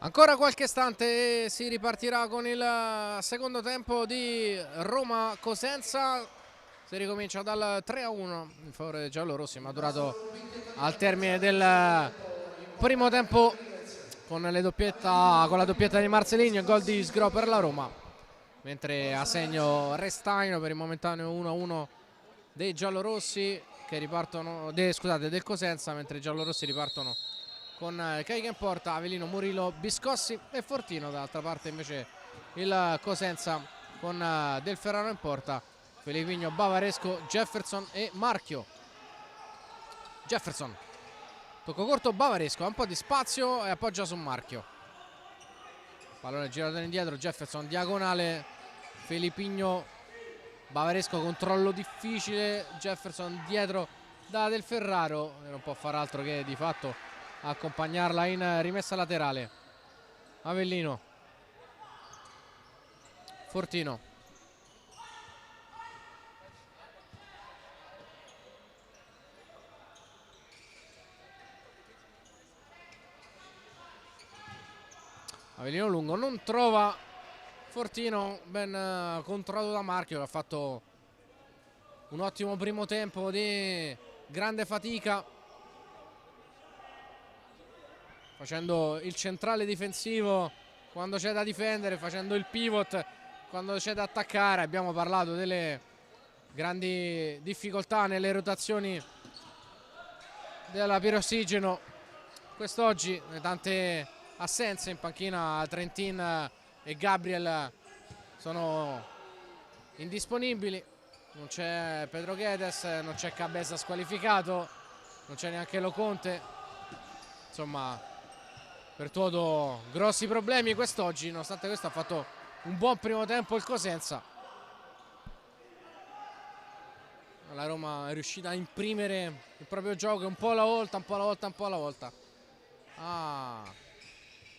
Speaker 1: Ancora qualche istante e si ripartirà con il secondo tempo di Roma-Cosenza. Si ricomincia dal 3-1 in favore dei giallorossi, maturato al termine del primo tempo con la doppietta di Marceligno e gol di Sgro per la Roma, mentre a segno Restaino per il momentaneo 1-1 dei giallorossi che ripartono, del Cosenza, mentre i giallorossi ripartono con Caica in porta, Avellino, Murillo, Biscossi e Fortino. Dall'altra parte invece il Cosenza con Del Ferraro in porta, Felipigno, Bavaresco, Jefferson e Marchio. Jefferson, tocco corto, Bavaresco, ha un po' di spazio e appoggia su Marchio. Pallone girato indietro, Jefferson diagonale, Felipigno, Bavaresco, controllo difficile, Jefferson dietro da Del Ferraro e non può far altro che di fatto accompagnarla in rimessa laterale. Avellino, Fortino, Avellino lungo, non trova Fortino, ben controllato da Marchio che ha fatto un ottimo primo tempo di grande fatica, facendo il centrale difensivo quando c'è da difendere, facendo il pivot quando c'è da attaccare. Abbiamo parlato delle grandi difficoltà nelle rotazioni della Pirossigeno quest'oggi, le tante assenze in panchina. Trentin e Gabriel sono indisponibili, non c'è Pedro Guedes, non c'è Cabeza squalificato, non c'è neanche Lo Conte, insomma Pertuoto grossi problemi quest'oggi. Nonostante questo ha fatto un buon primo tempo il Cosenza. La Roma è riuscita a imprimere il proprio gioco un po' alla volta, un po' alla volta, un po' alla volta. Ha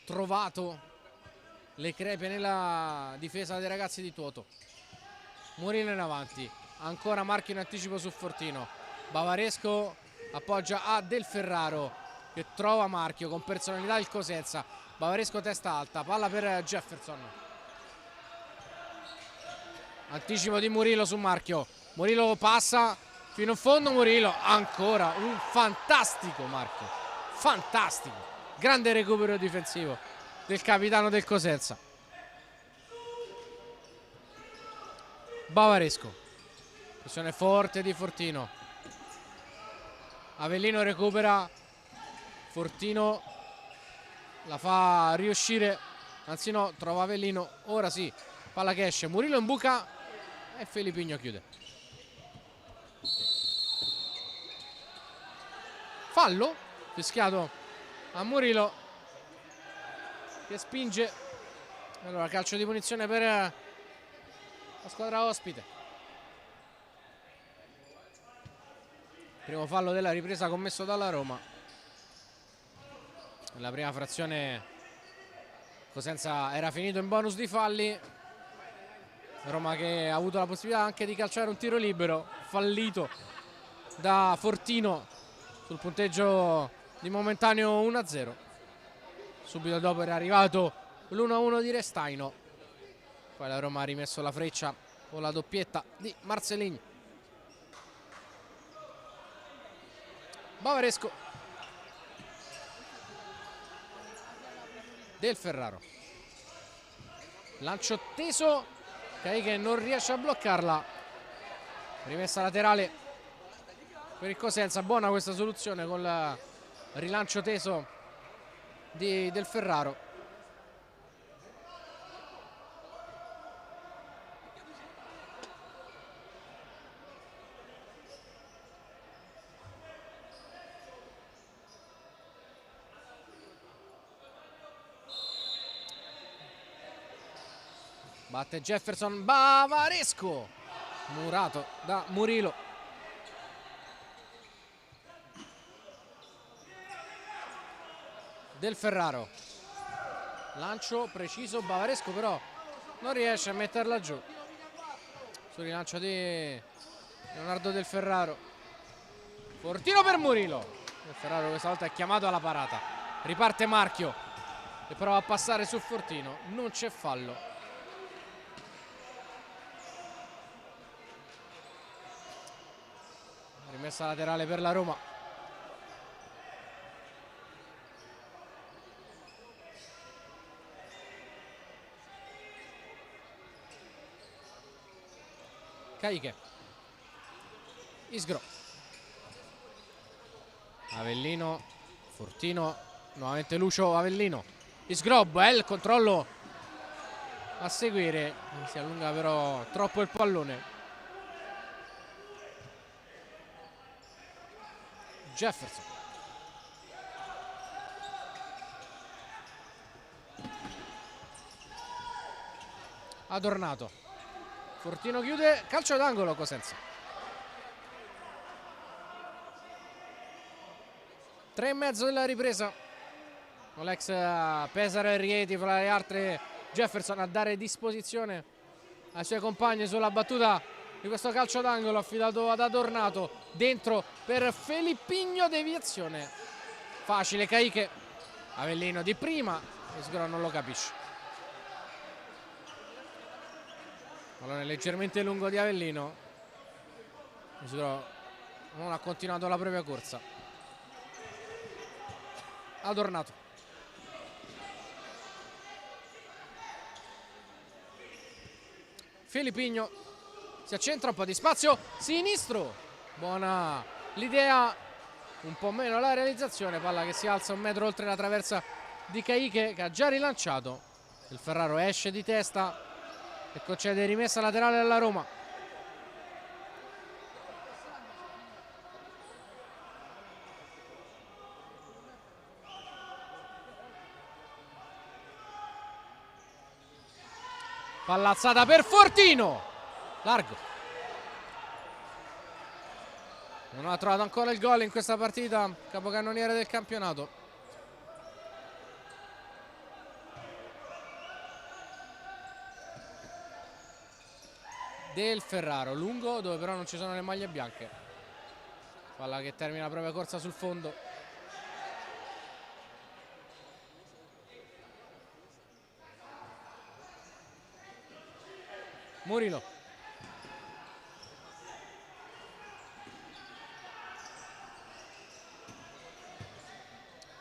Speaker 1: trovato le crepe nella difesa dei ragazzi di Tuoto. Murillo in avanti, ancora Marchio in anticipo su Fortino. Bavaresco appoggia a Del Ferraro che trova Marchio con personalità il Cosenza. Bavaresco testa alta, palla per Jefferson, anticipo di Murillo su Marchio. Murillo passa fino in fondo, Murillo ancora un fantastico Marchio, fantastico, grande recupero difensivo del capitano del Cosenza. Bavaresco, pressione forte di Fortino, Avellino recupera, Fortino la fa riuscire, anzi no, trova Avellino, ora sì, palla che esce, Murillo in buca e Felipigno chiude. Fallo fischiato a Murillo che spinge. Allora calcio di punizione per la squadra ospite. Primo fallo della ripresa commesso dalla Roma. Nella prima frazione Cosenza era finito in bonus di falli. Roma che ha avuto la possibilità anche di calciare un tiro libero fallito da Fortino sul punteggio di momentaneo 1-0. Subito dopo era arrivato l'1-1 di Restaino. Poi la Roma ha rimesso la freccia con la doppietta di Marceligno. Bavaresco, Del Ferraro, lancio teso, che non riesce a bloccarla, rimessa laterale per il Cosenza. Buona questa soluzione con il rilancio teso di Del Ferraro. Batte Jefferson, Bavaresco, murato da Murillo. Del Ferraro, lancio preciso, Bavaresco però non riesce a metterla giù. Sul rilancio di Leonardo Del Ferraro, Fortino per Murillo. Del Ferraro questa volta è chiamato alla parata. Riparte Marchio, e prova a passare su Fortino, non c'è fallo. Rimessa laterale per la Roma. Caiche, Isgro, Avellino, Fortino, nuovamente Lucio, Avellino, Isgro, bel controllo a seguire, si allunga però troppo il pallone. Jefferson, Adornato, Fortino chiude, calcio d'angolo Cosenza. 3,5 della ripresa, con l'ex Pesaro e Rieti fra le altre Jefferson a dare disposizione ai suoi compagni sulla battuta di questo calcio d'angolo affidato ad Adornato, dentro per Felippigno, deviazione facile. Caiche, Avellino di prima, Isgro non lo capisce. Pallone leggermente lungo di Avellino, Isgro non ha continuato la propria corsa. Adornato, Felippigno si accentra, un po' di spazio sinistro, buona l'idea, un po' meno la realizzazione. Palla che si alza 1 metro oltre la traversa di Caiche, che ha già rilanciato. Il Ferraro esce di testa e concede rimessa laterale alla Roma. Pallazzata per Fortino, largo. Non ha trovato ancora il gol in questa partita, capocannoniere del campionato. Del Ferraro, lungo, dove però non ci sono le maglie bianche. Palla che termina la propria corsa sul fondo. Murillo,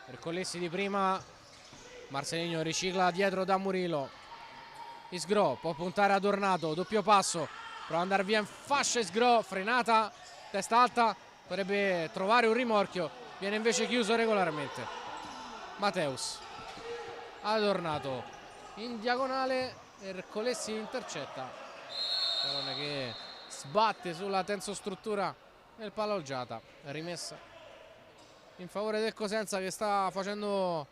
Speaker 1: Ercolessi di prima, Marceligno ricicla dietro da Murillo. Isgro può puntare Adornato, doppio passo, prova ad andare via in fascia Isgro, frenata, testa alta, potrebbe trovare un rimorchio, viene invece chiuso regolarmente. Mateus, Adornato in diagonale, Ercolessi intercetta. Pallone che sbatte sulla tensostruttura del palloggiata, rimessa in favore del Cosenza, che sta facendo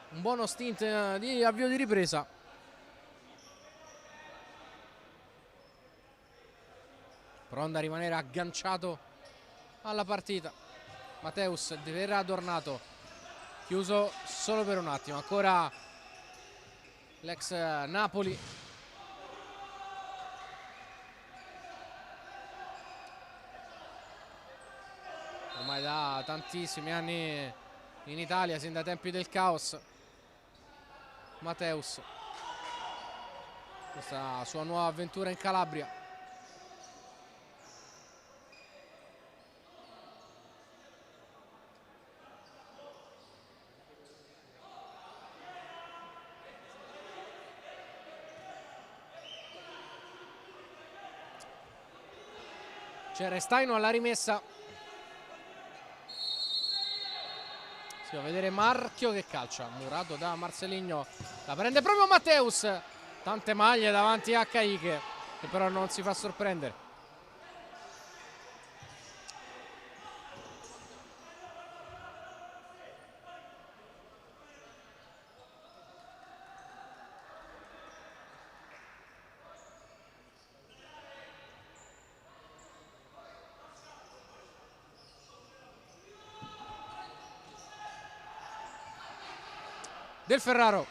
Speaker 1: un buono stint di avvio di ripresa. Pronto a rimanere agganciato alla partita. Mateus verrà Adornato, chiuso solo per un attimo, ancora l'ex Napoli. Ormai da tantissimi anni in Italia, sin dai tempi del caos, Mateus, questa sua nuova avventura in Calabria. C'è Restaino alla rimessa. Si va a vedere Marchio che calcia, murato da Marceligno, la prende proprio Mateus, tante maglie davanti a Caiche, che però non si fa sorprendere. Del Ferraro,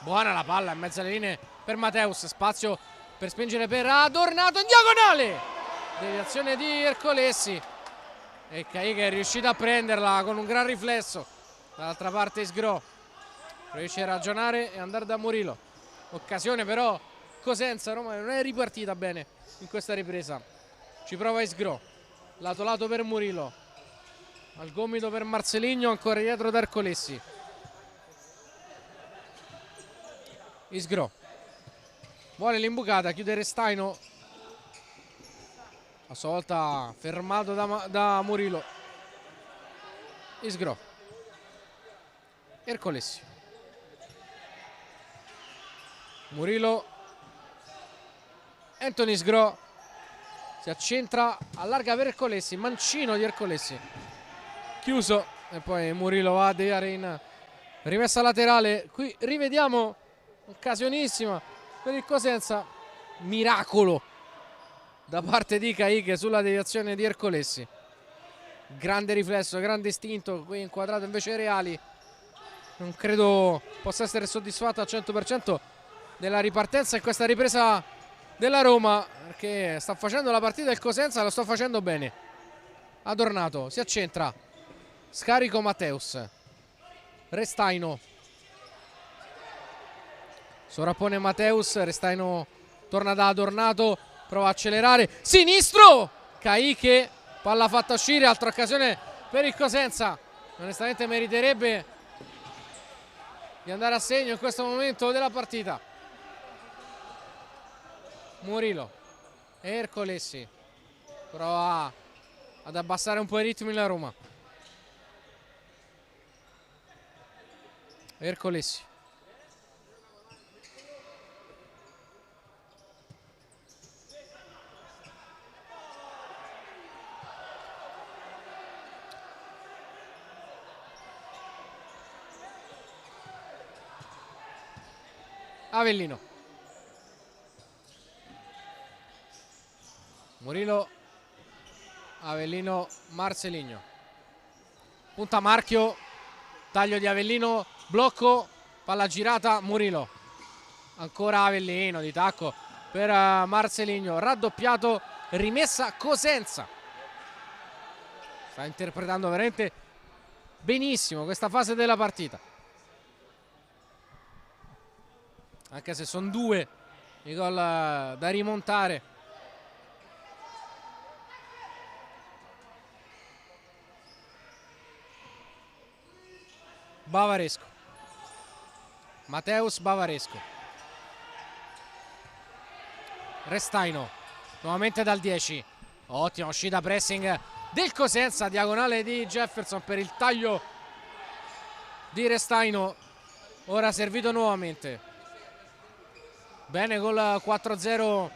Speaker 1: buona la palla in mezzo alle linee per Mateus, spazio per spingere per Adornato in diagonale, deviazione di Ercolessi e Caiche è riuscita a prenderla con un gran riflesso Dall'altra parte Isgro riesce a ragionare e andare da Murillo. Occasione però Cosenza, Roma non è ripartita bene in questa ripresa. Ci prova Isgro, lato lato per Murillo, al gomito per Marceligno, ancora dietro da Ercolessi. Isgro vuole l'imbucata, chiude Restaino, a sua volta fermato da Murillo. Isgro, Ercolessi, Murillo, Anthony Isgro si accentra, allarga per Ercolessi, mancino di Ercolessi, chiuso, e poi Murillo va a deviare in rimessa laterale. Qui rivediamo occasionissima per il Cosenza, miracolo da parte di Caiche sulla deviazione di Ercolessi. Grande riflesso, grande istinto, qui inquadrato invece Reali. Non credo possa essere soddisfatto al 100% della ripartenza in questa ripresa della Roma, perché sta facendo la partita il Cosenza, lo sta facendo bene. Adornato, si accentra, scarico Matteus, Restaino, sovrappone Matteus, Restaino torna da Adornato, prova a accelerare, sinistro, Caiche, palla fatta uscire, altra occasione per il Cosenza. Onestamente meriterebbe di andare a segno in questo momento della partita. Murillo, Ercolessi prova ad abbassare un po' i ritmi la Roma. Ercolessi, Avellino, Murillo, Avellino, Marceligno, punta Marchio, taglio di Avellino, blocco, palla girata, Murillo, ancora Avellino di tacco per Marceligno, raddoppiato, rimessa Cosenza. Sta interpretando veramente benissimo questa fase della partita, anche se sono due i gol da rimontare. Bavaresco, Matteus Bavaresco, Restaino, nuovamente dal 10, ottima uscita pressing del Cosenza, diagonale di Jefferson per il taglio di Restaino, ora servito nuovamente. Bene col 4-0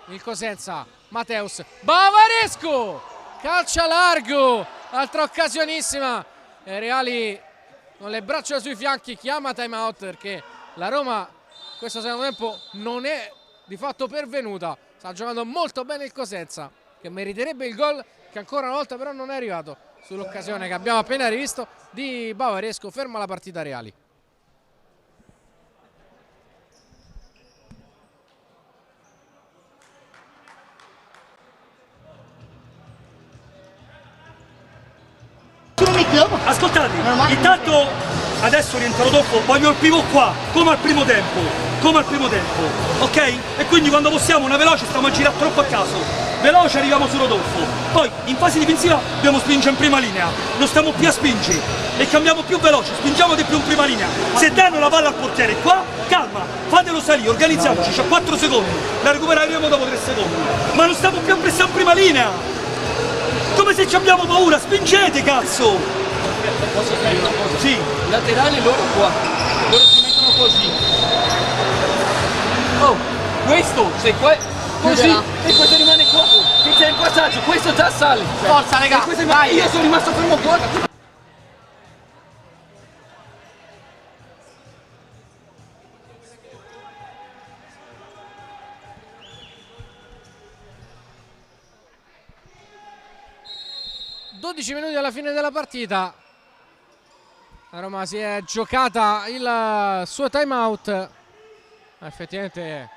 Speaker 1: il Cosenza, Matteus, Bavaresco, calcia largo, altra occasionissima. Reali con le braccia sui fianchi chiama time out perché la Roma questo secondo tempo non è di fatto pervenuta. Sta giocando molto bene il Cosenza, che meriterebbe il gol, che ancora una volta però non è arrivato sull'occasione che abbiamo appena rivisto di Bavaresco. Ferma la partita Reali.
Speaker 5: Ascoltate, intanto adesso rientro dopo, voglio il primo qua, come al primo tempo, ok? E quindi quando possiamo una veloce stiamo a girare troppo a caso, veloce arriviamo su Rodolfo, poi in fase difensiva dobbiamo spingere in prima linea, non stiamo più a spingere e cambiamo più veloce, spingiamo di più in prima linea, se danno la palla al portiere qua, calma, fatelo salire, organizziamoci, c'ho 4 secondi, la recupereremo dopo 3 secondi, ma non stiamo più a pressare in prima linea, come se ci abbiamo paura, spingete cazzo!
Speaker 6: Posso dire una cosa?
Speaker 5: Sì.
Speaker 6: I laterali loro qua, loro si mettono così. Oh, questo, se qua così e questo rimane qua, che c'è il passaggio, questo già sale.
Speaker 2: Forza raga,
Speaker 6: Vai. Io sono rimasto fermo qua.
Speaker 1: 12 minuti alla fine della partita. La Roma si è giocata il suo time out. Effettivamente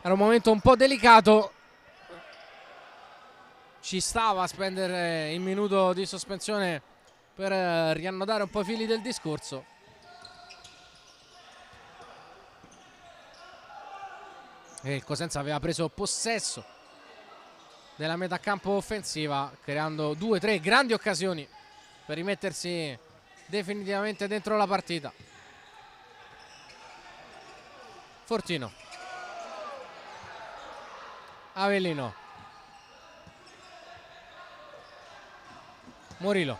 Speaker 1: era un momento un po' delicato. Ci stava a spendere il minuto di sospensione per riannodare un po' i fili del discorso. E il Cosenza aveva preso possesso della metà campo offensiva, creando 2-3 grandi occasioni per rimettersi definitivamente dentro la partita. Fortino, Avellino, Murillo,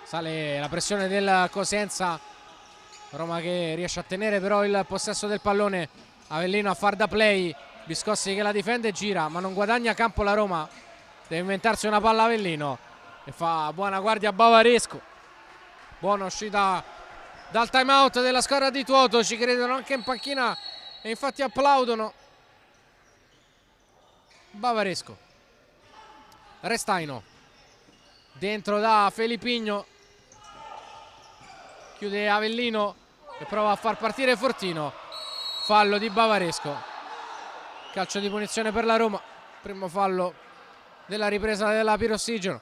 Speaker 1: sale la pressione del Cosenza, Roma che riesce a tenere però il possesso del pallone. Avellino a far da play, Biscossi che la difende e gira, ma non guadagna campo la Roma, deve inventarsi una palla Avellino e fa buona guardia a Bavaresco. Buona uscita dal time out della squadra di Tuoto, ci credono anche in panchina e infatti applaudono. Bavaresco, Restaino, dentro da Felipigno, chiude Avellino e prova a far partire Fortino. Fallo di Bavaresco, calcio di punizione per la Roma, primo fallo della ripresa della Pirossigeno.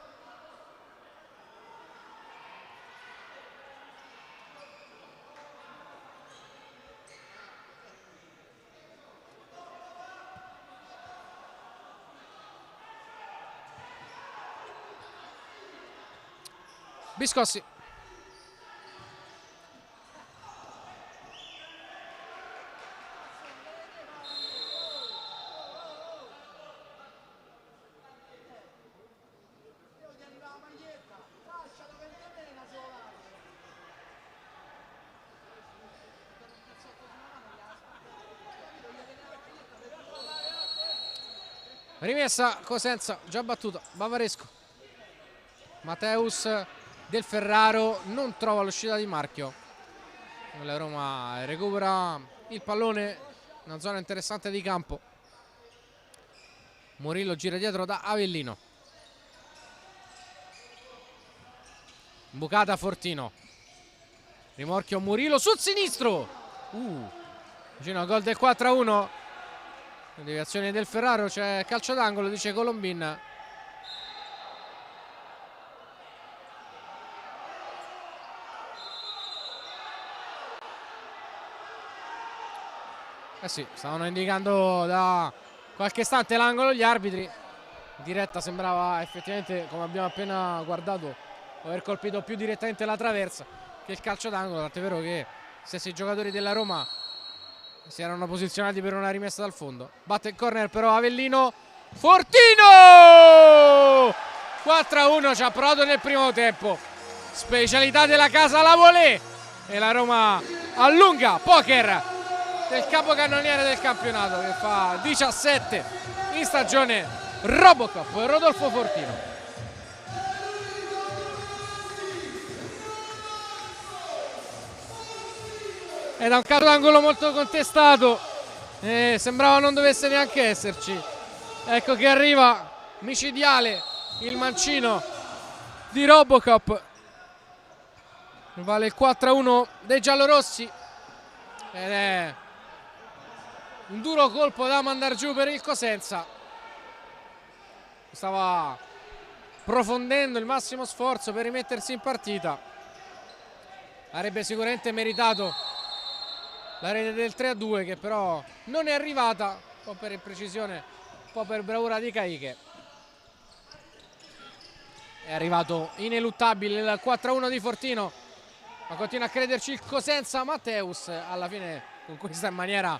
Speaker 1: Biscossi, rimessa Cosenza, già battuta, Bavaresco, Mateus Del Ferraro non trova l'uscita di marchio. La Roma recupera il pallone, una zona interessante di campo. Murillo gira dietro da Avellino, bucata Fortino, rimorchio Murillo sul sinistro, vicino al gol del 4-1. Deviazione del Ferraro, c'è calcio d'angolo, dice Colombin. Eh sì, stavano indicando da qualche istante l'angolo gli arbitri. In diretta sembrava effettivamente, come abbiamo appena guardato, aver colpito più direttamente la traversa che il calcio d'angolo, tant'è vero che stessi giocatori della Roma si erano posizionati per una rimessa dal fondo. Batte il corner però Avellino, Fortino! 4-1, ci ha provato nel primo tempo, specialità della casa la volée, e la Roma allunga, poker del capocannoniere del campionato che fa 17 in stagione, Robocop Rodolfo Fortino. È da un calcio d'angolo molto contestato, sembrava non dovesse neanche esserci. Ecco che arriva micidiale il mancino di Robocop, vale il 4-1 dei giallorossi ed è un duro colpo da mandar giù per il Cosenza. Stava profondendo il massimo sforzo per rimettersi in partita, avrebbe sicuramente meritato la rete del 3-2 che però non è arrivata, un po' per imprecisione, un po' per bravura di Caiche. È arrivato ineluttabile il 4-1 di Fortino, ma continua a crederci il Cosenza. Mateus alla fine conquista in maniera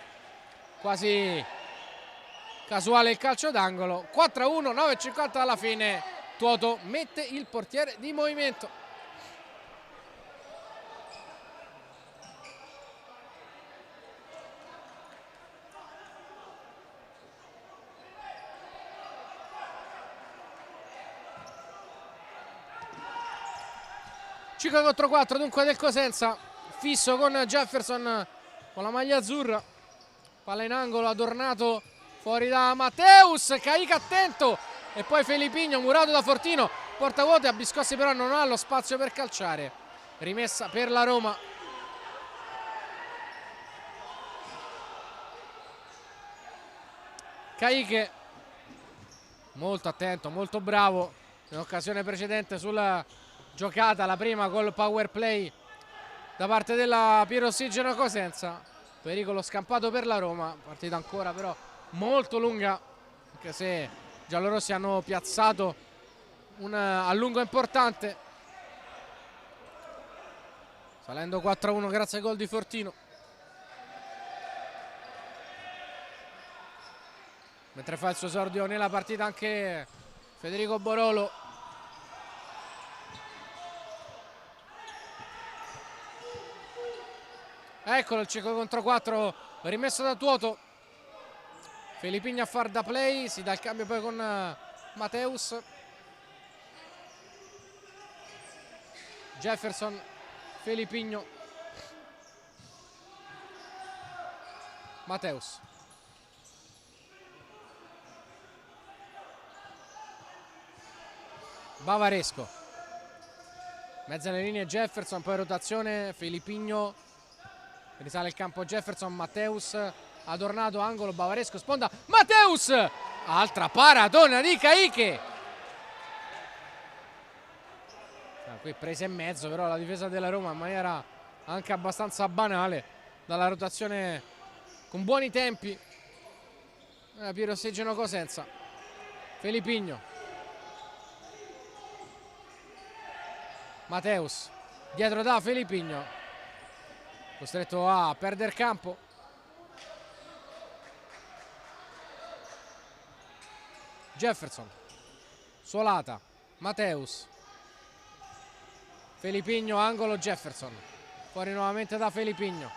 Speaker 1: quasi casuale il calcio d'angolo. 4-1, 9:50 alla fine. Tuoto mette il portiere di movimento. Cinque contro 4 dunque del Cosenza, fisso con Jefferson con la maglia azzurra. Palla in angolo, adornato fuori da Mateus, Caica attento e poi Felipigno murato da Fortino, porta vuota, Biscossi però non ha lo spazio per calciare. Rimessa per la Roma. Caiche molto attento, molto bravo nell'occasione precedente sulla giocata, la prima col power play da parte della Pirossigeno Cosenza. Pericolo scampato per la Roma, partita ancora però molto lunga, anche se i giallorossi hanno piazzato un allungo importante, salendo 4-1 grazie al gol di Fortino. Mentre fa il suo esordio nella partita anche Federico Borolo. Eccolo il 5 contro 4 rimesso da Tuoto. Filippigno a far da play, si dà il cambio poi con Mateus. Jefferson, Filippigno, Mateus. Bavaresco. Mezza alle linee Jefferson, poi rotazione, Filippigno. Risale il campo Jefferson, Mateus, adornato, angolo, Bavaresco, sponda, Mateus! Altra paratona di Caiche. Qui presa in mezzo però la difesa della Roma in maniera anche abbastanza banale, dalla rotazione con buoni tempi. Pirossigeno Cosenza. Filippigno. Mateus. Dietro da Filippigno. Costretto a perdere campo. Jefferson. Suolata. Mateus. Filippigno, angolo Jefferson. Fuori nuovamente da Filippigno.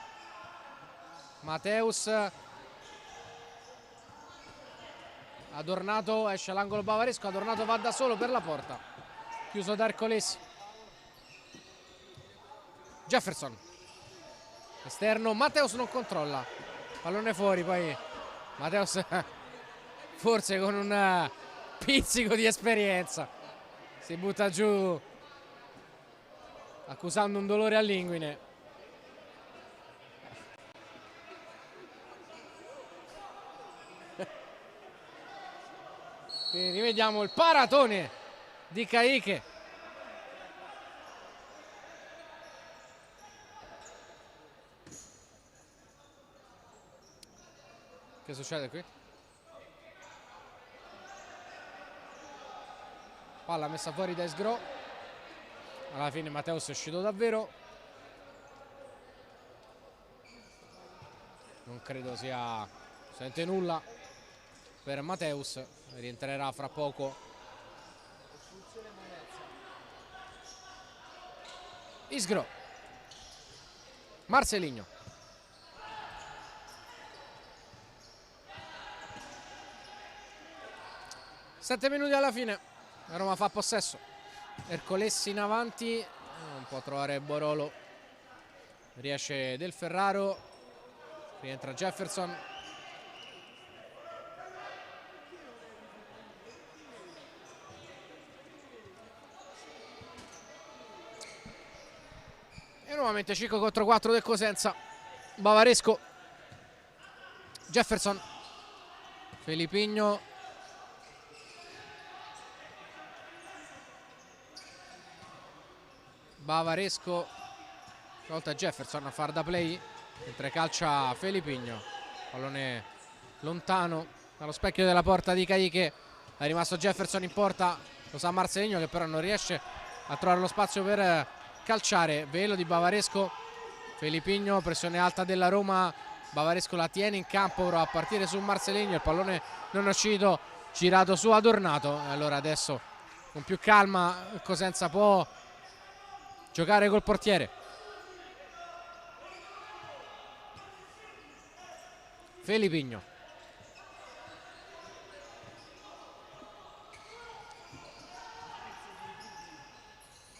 Speaker 1: Mateus. Adornato, esce all'angolo Bavaresco. Adornato va da solo per la porta. Chiuso da Ercolesi. Jefferson. Esterno, Mateus non controlla. Pallone fuori, poi Mateus forse con un pizzico di esperienza si butta giù accusando un dolore all'inguine. E rivediamo il paratone di Caiche. Che succede qui? Palla messa fuori da Sgro. Alla fine Mateus è uscito davvero. Non credo sia sente nulla per Mateus. Rientrerà fra poco. Isgro. Marcelinho. Sette minuti alla fine. La Roma fa possesso. Ercolessi in avanti. Non può trovare Borolo. Riesce Del Ferraro. Rientra Jefferson. E nuovamente 5 contro 4 del Cosenza. Bavaresco. Jefferson. Filippigno. Bavaresco. Volta Jefferson a far da play. Mentre calcia Filippigno. Pallone lontano dallo specchio della porta di Caiche. È rimasto Jefferson in porta. Lo sa Marcelinho, che però non riesce a trovare lo spazio per calciare. Velo di Bavaresco. Filippigno, pressione alta della Roma. Bavaresco la tiene in campo, ora a partire su Marcelinho. Il pallone non è uscito, girato su Adornato. E allora adesso con più calma Cosenza può giocare col portiere. Filippigno.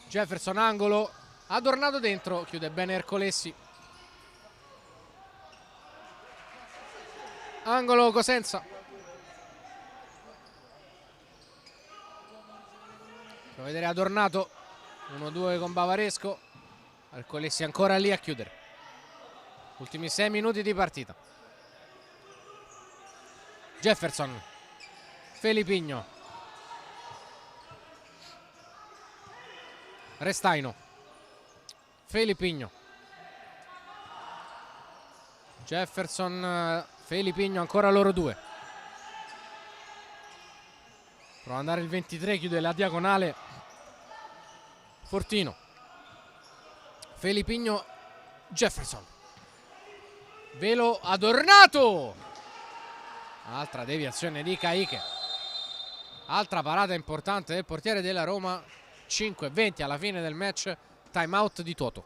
Speaker 1: Jefferson, angolo. Adornato dentro, chiude bene Ercolessi. Angolo Cosenza. Facciamo vedere Adornato. 1-2 con Bavaresco. Ercolessi ancora lì a chiudere. Ultimi 6 minuti di partita. Jefferson. Filippigno. Restaino, Felipigno, Jefferson, Felipigno, ancora loro due. Prova ad andare il 23, chiude la diagonale Fortino, Felipigno, Jefferson, velo adornato, altra deviazione di Caiche, altra parata importante del portiere della Roma. 5-20 alla fine del match, time out di Toto.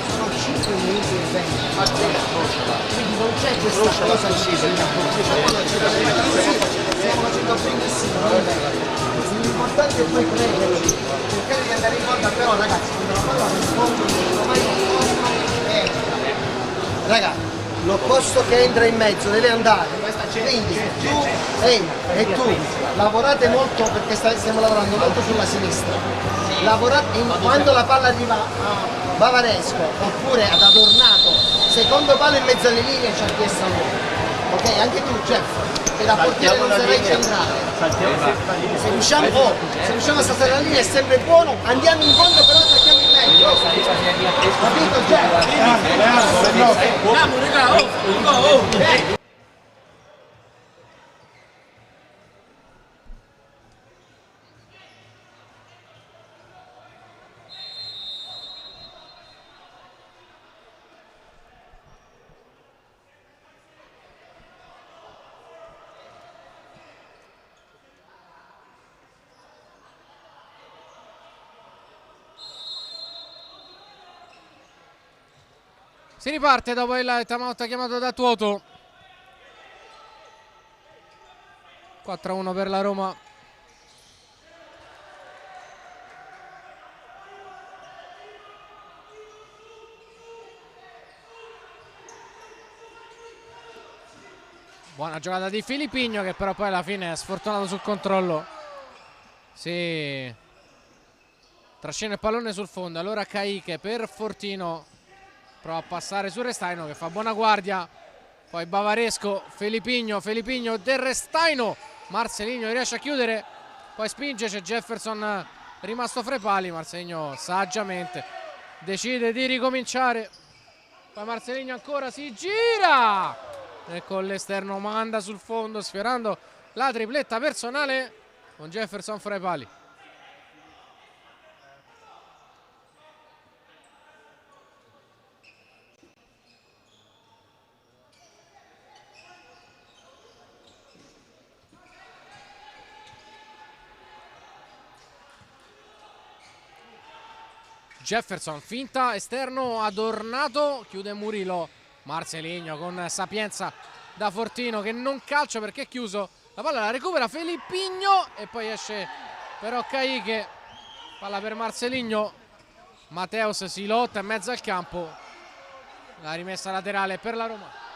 Speaker 2: Sono 5 minuti e 20, quindi non c'è questa cosa stiamo facendo benissimo, non è vero. L'importante è poi crederci, cercare di andare in porta, però ragazzi, quando la palla risponde, ormai ragazzi, l'opposto che entra in mezzo deve andare, quindi tu e tu lavorate molto, perché stiamo lavorando molto sulla sinistra, lavorate quando la palla arriva a Bavaresco oppure ad Adornato, secondo palo in mezzo alle linee c'è chiesto lui, ok? Anche tu Jeff, che da portiere non sarai centrale, se riusciamo a stare la linea è sempre buono, andiamo in fondo però attacchiamo in mezzo, capito Jeff?
Speaker 6: Vamos, raga,
Speaker 1: Si riparte dopo il timeout chiamato da Tuoto. 4-1 per la Roma. Buona giocata di Felipigno, che però poi alla fine è sfortunato sul controllo. Si trascina il pallone sul fondo. Allora Caiche per Fortino. Prova a passare su Restaino che fa buona guardia. Poi Bavaresco, Felipigno del Restaino. Marceligno riesce a chiudere. Poi spinge, c'è Jefferson rimasto fra i pali. Marceligno saggiamente decide di ricominciare. Poi Marceligno ancora si gira e con l'esterno manda sul fondo, sfiorando la tripletta personale con Jefferson fra i pali. Jefferson, finta, esterno, Adornato, chiude Murillo. Marceligno con sapienza da Fortino che non calcia perché è chiuso. La palla la recupera Felipigno e poi esce però Caiche. Palla per Marceligno. Mateus si lotta in mezzo al campo. La rimessa laterale per la Roma.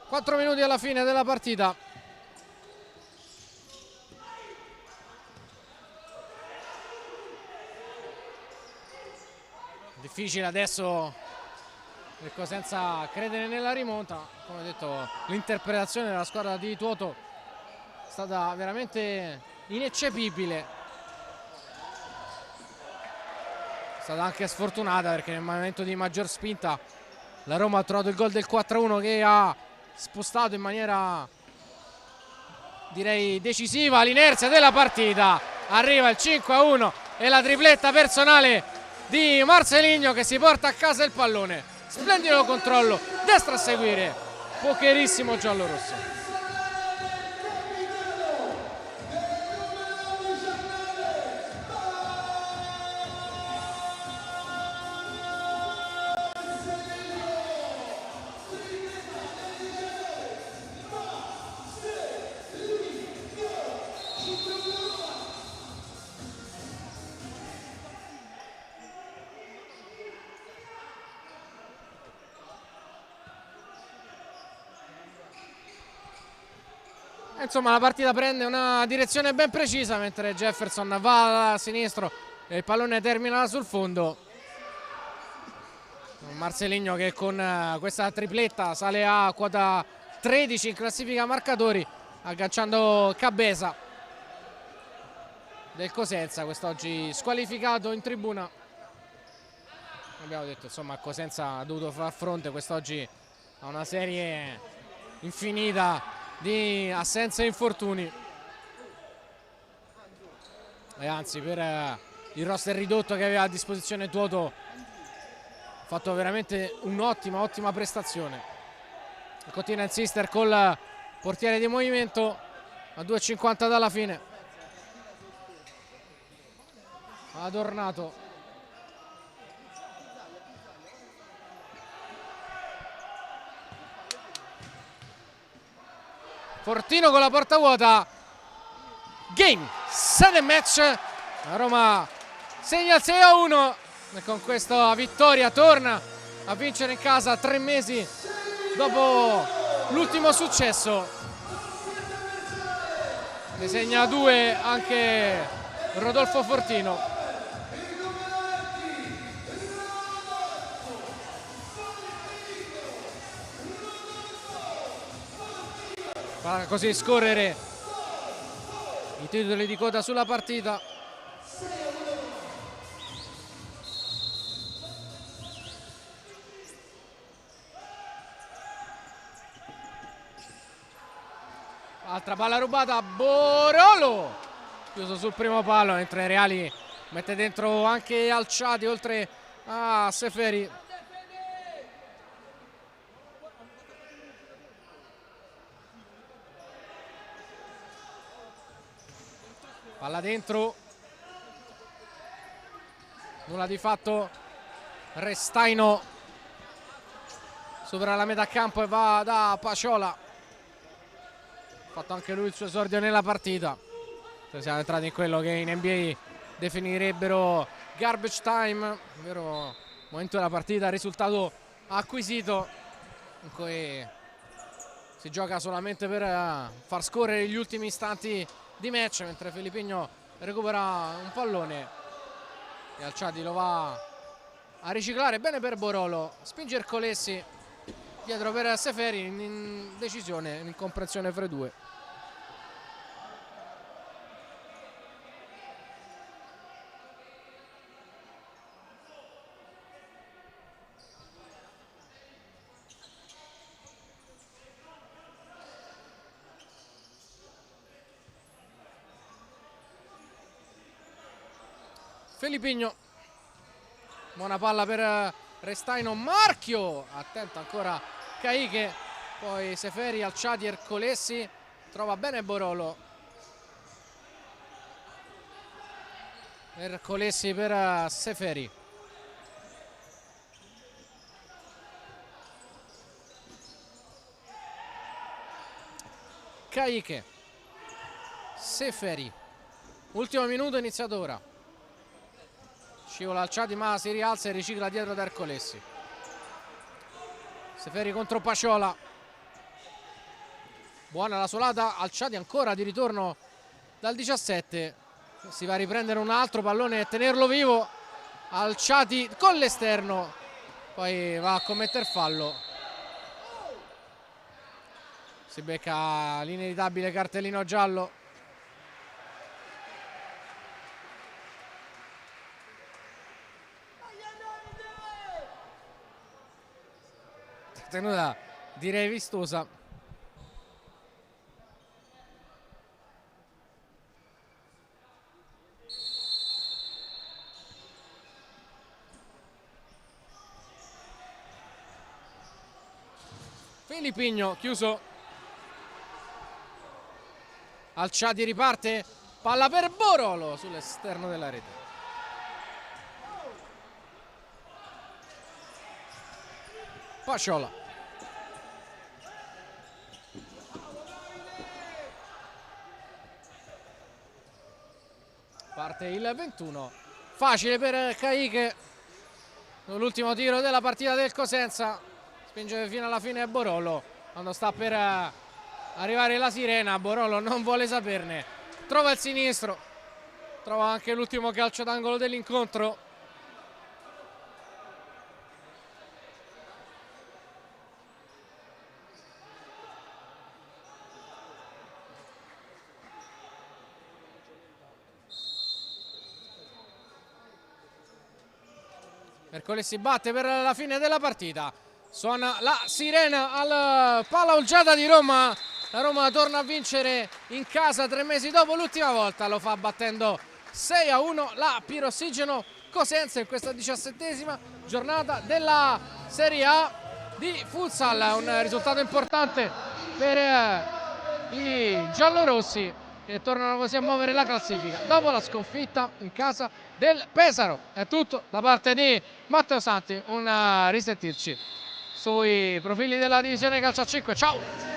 Speaker 1: Quattro minuti alla fine della partita. Difficile adesso per Cosenza credere nella rimonta. Come detto, l'interpretazione della squadra di Tuoto è stata veramente ineccepibile. stata anche sfortunata perché nel momento di maggior spinta la Roma ha trovato il gol del 4-1 che ha spostato in maniera, direi, decisiva l'inerzia della partita. Arriva il 5-1 e la tripletta personale di Marcelinho che si porta a casa il pallone. Splendido controllo, destra a seguire, pocherissimo giallorosso. Insomma, la partita prende una direzione ben precisa mentre Jefferson va a sinistro e il pallone termina sul fondo. Marcelinho che con questa tripletta sale a quota 13 in classifica marcatori, agganciando Cabeza del Cosenza, quest'oggi squalificato in tribuna. Abbiamo detto, insomma, Cosenza ha dovuto far fronte quest'oggi a una serie infinita di assenze e infortuni, e anzi per il roster ridotto che aveva a disposizione Tuoto ha fatto veramente un'ottima prestazione. Continua a insistere col portiere di movimento a 2,50 dalla fine. Adornato. Fortino con la porta vuota. Game, set and match. La Roma segna il 6-1 e con questa vittoria torna a vincere in casa 3 mesi dopo l'ultimo successo. Ne segna 2 anche Rodolfo Fortino. Fa così scorrere i titoli di coda sulla partita. Altra palla rubata, Borolo chiuso sul primo palo, mentre Reali mette dentro anche Alciati oltre a Seferi. Palla dentro, nulla di fatto. Restaino supera la metà campo e va da Paciola. Ha fatto anche lui il suo esordio nella partita. Siamo entrati in quello che in NBA definirebbero garbage time, ovvero momento della partita, risultato acquisito in cui si gioca solamente per far scorrere gli ultimi istanti di match, mentre Filippigno recupera un pallone e Alciati lo va a riciclare. Bene per Borolo, spinge Ercolessi dietro per Seferi, in decisione, in incomprensione fra i due. Filippigno, buona palla per Restaino, marchio, attento ancora Caiche, poi Seferi, Alciati, Ercolessi, trova bene Borolo. Ercolessi per Seferi. Caiche, Seferi, ultimo minuto iniziato ora. Scivola Alciati ma si rialza e ricicla dietro da Ercolessi. Seferi contro Paciola. Buona la solata, Alciati ancora di ritorno dal 17. Si va a riprendere un altro pallone e tenerlo vivo. Alciati con l'esterno, poi va a commettere fallo. Si becca l'inevitabile cartellino giallo. trattenuta direi vistosa. Filippigno chiuso. Alciati riparte, palla per Borolo sull'esterno della rete. Paciola. Parte il 21. Facile per Caiche. L'ultimo tiro della partita del Cosenza. Spinge fino alla fine Borolo. Quando sta per arrivare la sirena, Borolo non vuole saperne. Trova il sinistro. Trova anche l'ultimo calcio d'angolo dell'incontro. Ercole si batte per la fine della partita. Suona la sirena al Pala Olgiata di Roma. La Roma torna a vincere in casa 3 mesi dopo l'ultima volta. Lo fa battendo 6-1 la Pirossigeno Cosenza in questa 17ª giornata della Serie A di futsal. Un risultato importante per i giallorossi, che tornano così a muovere la classifica dopo la sconfitta in casa del Pesaro. È tutto da parte di Matteo Santi, un risentirci sui profili della divisione calcio a 5. Ciao!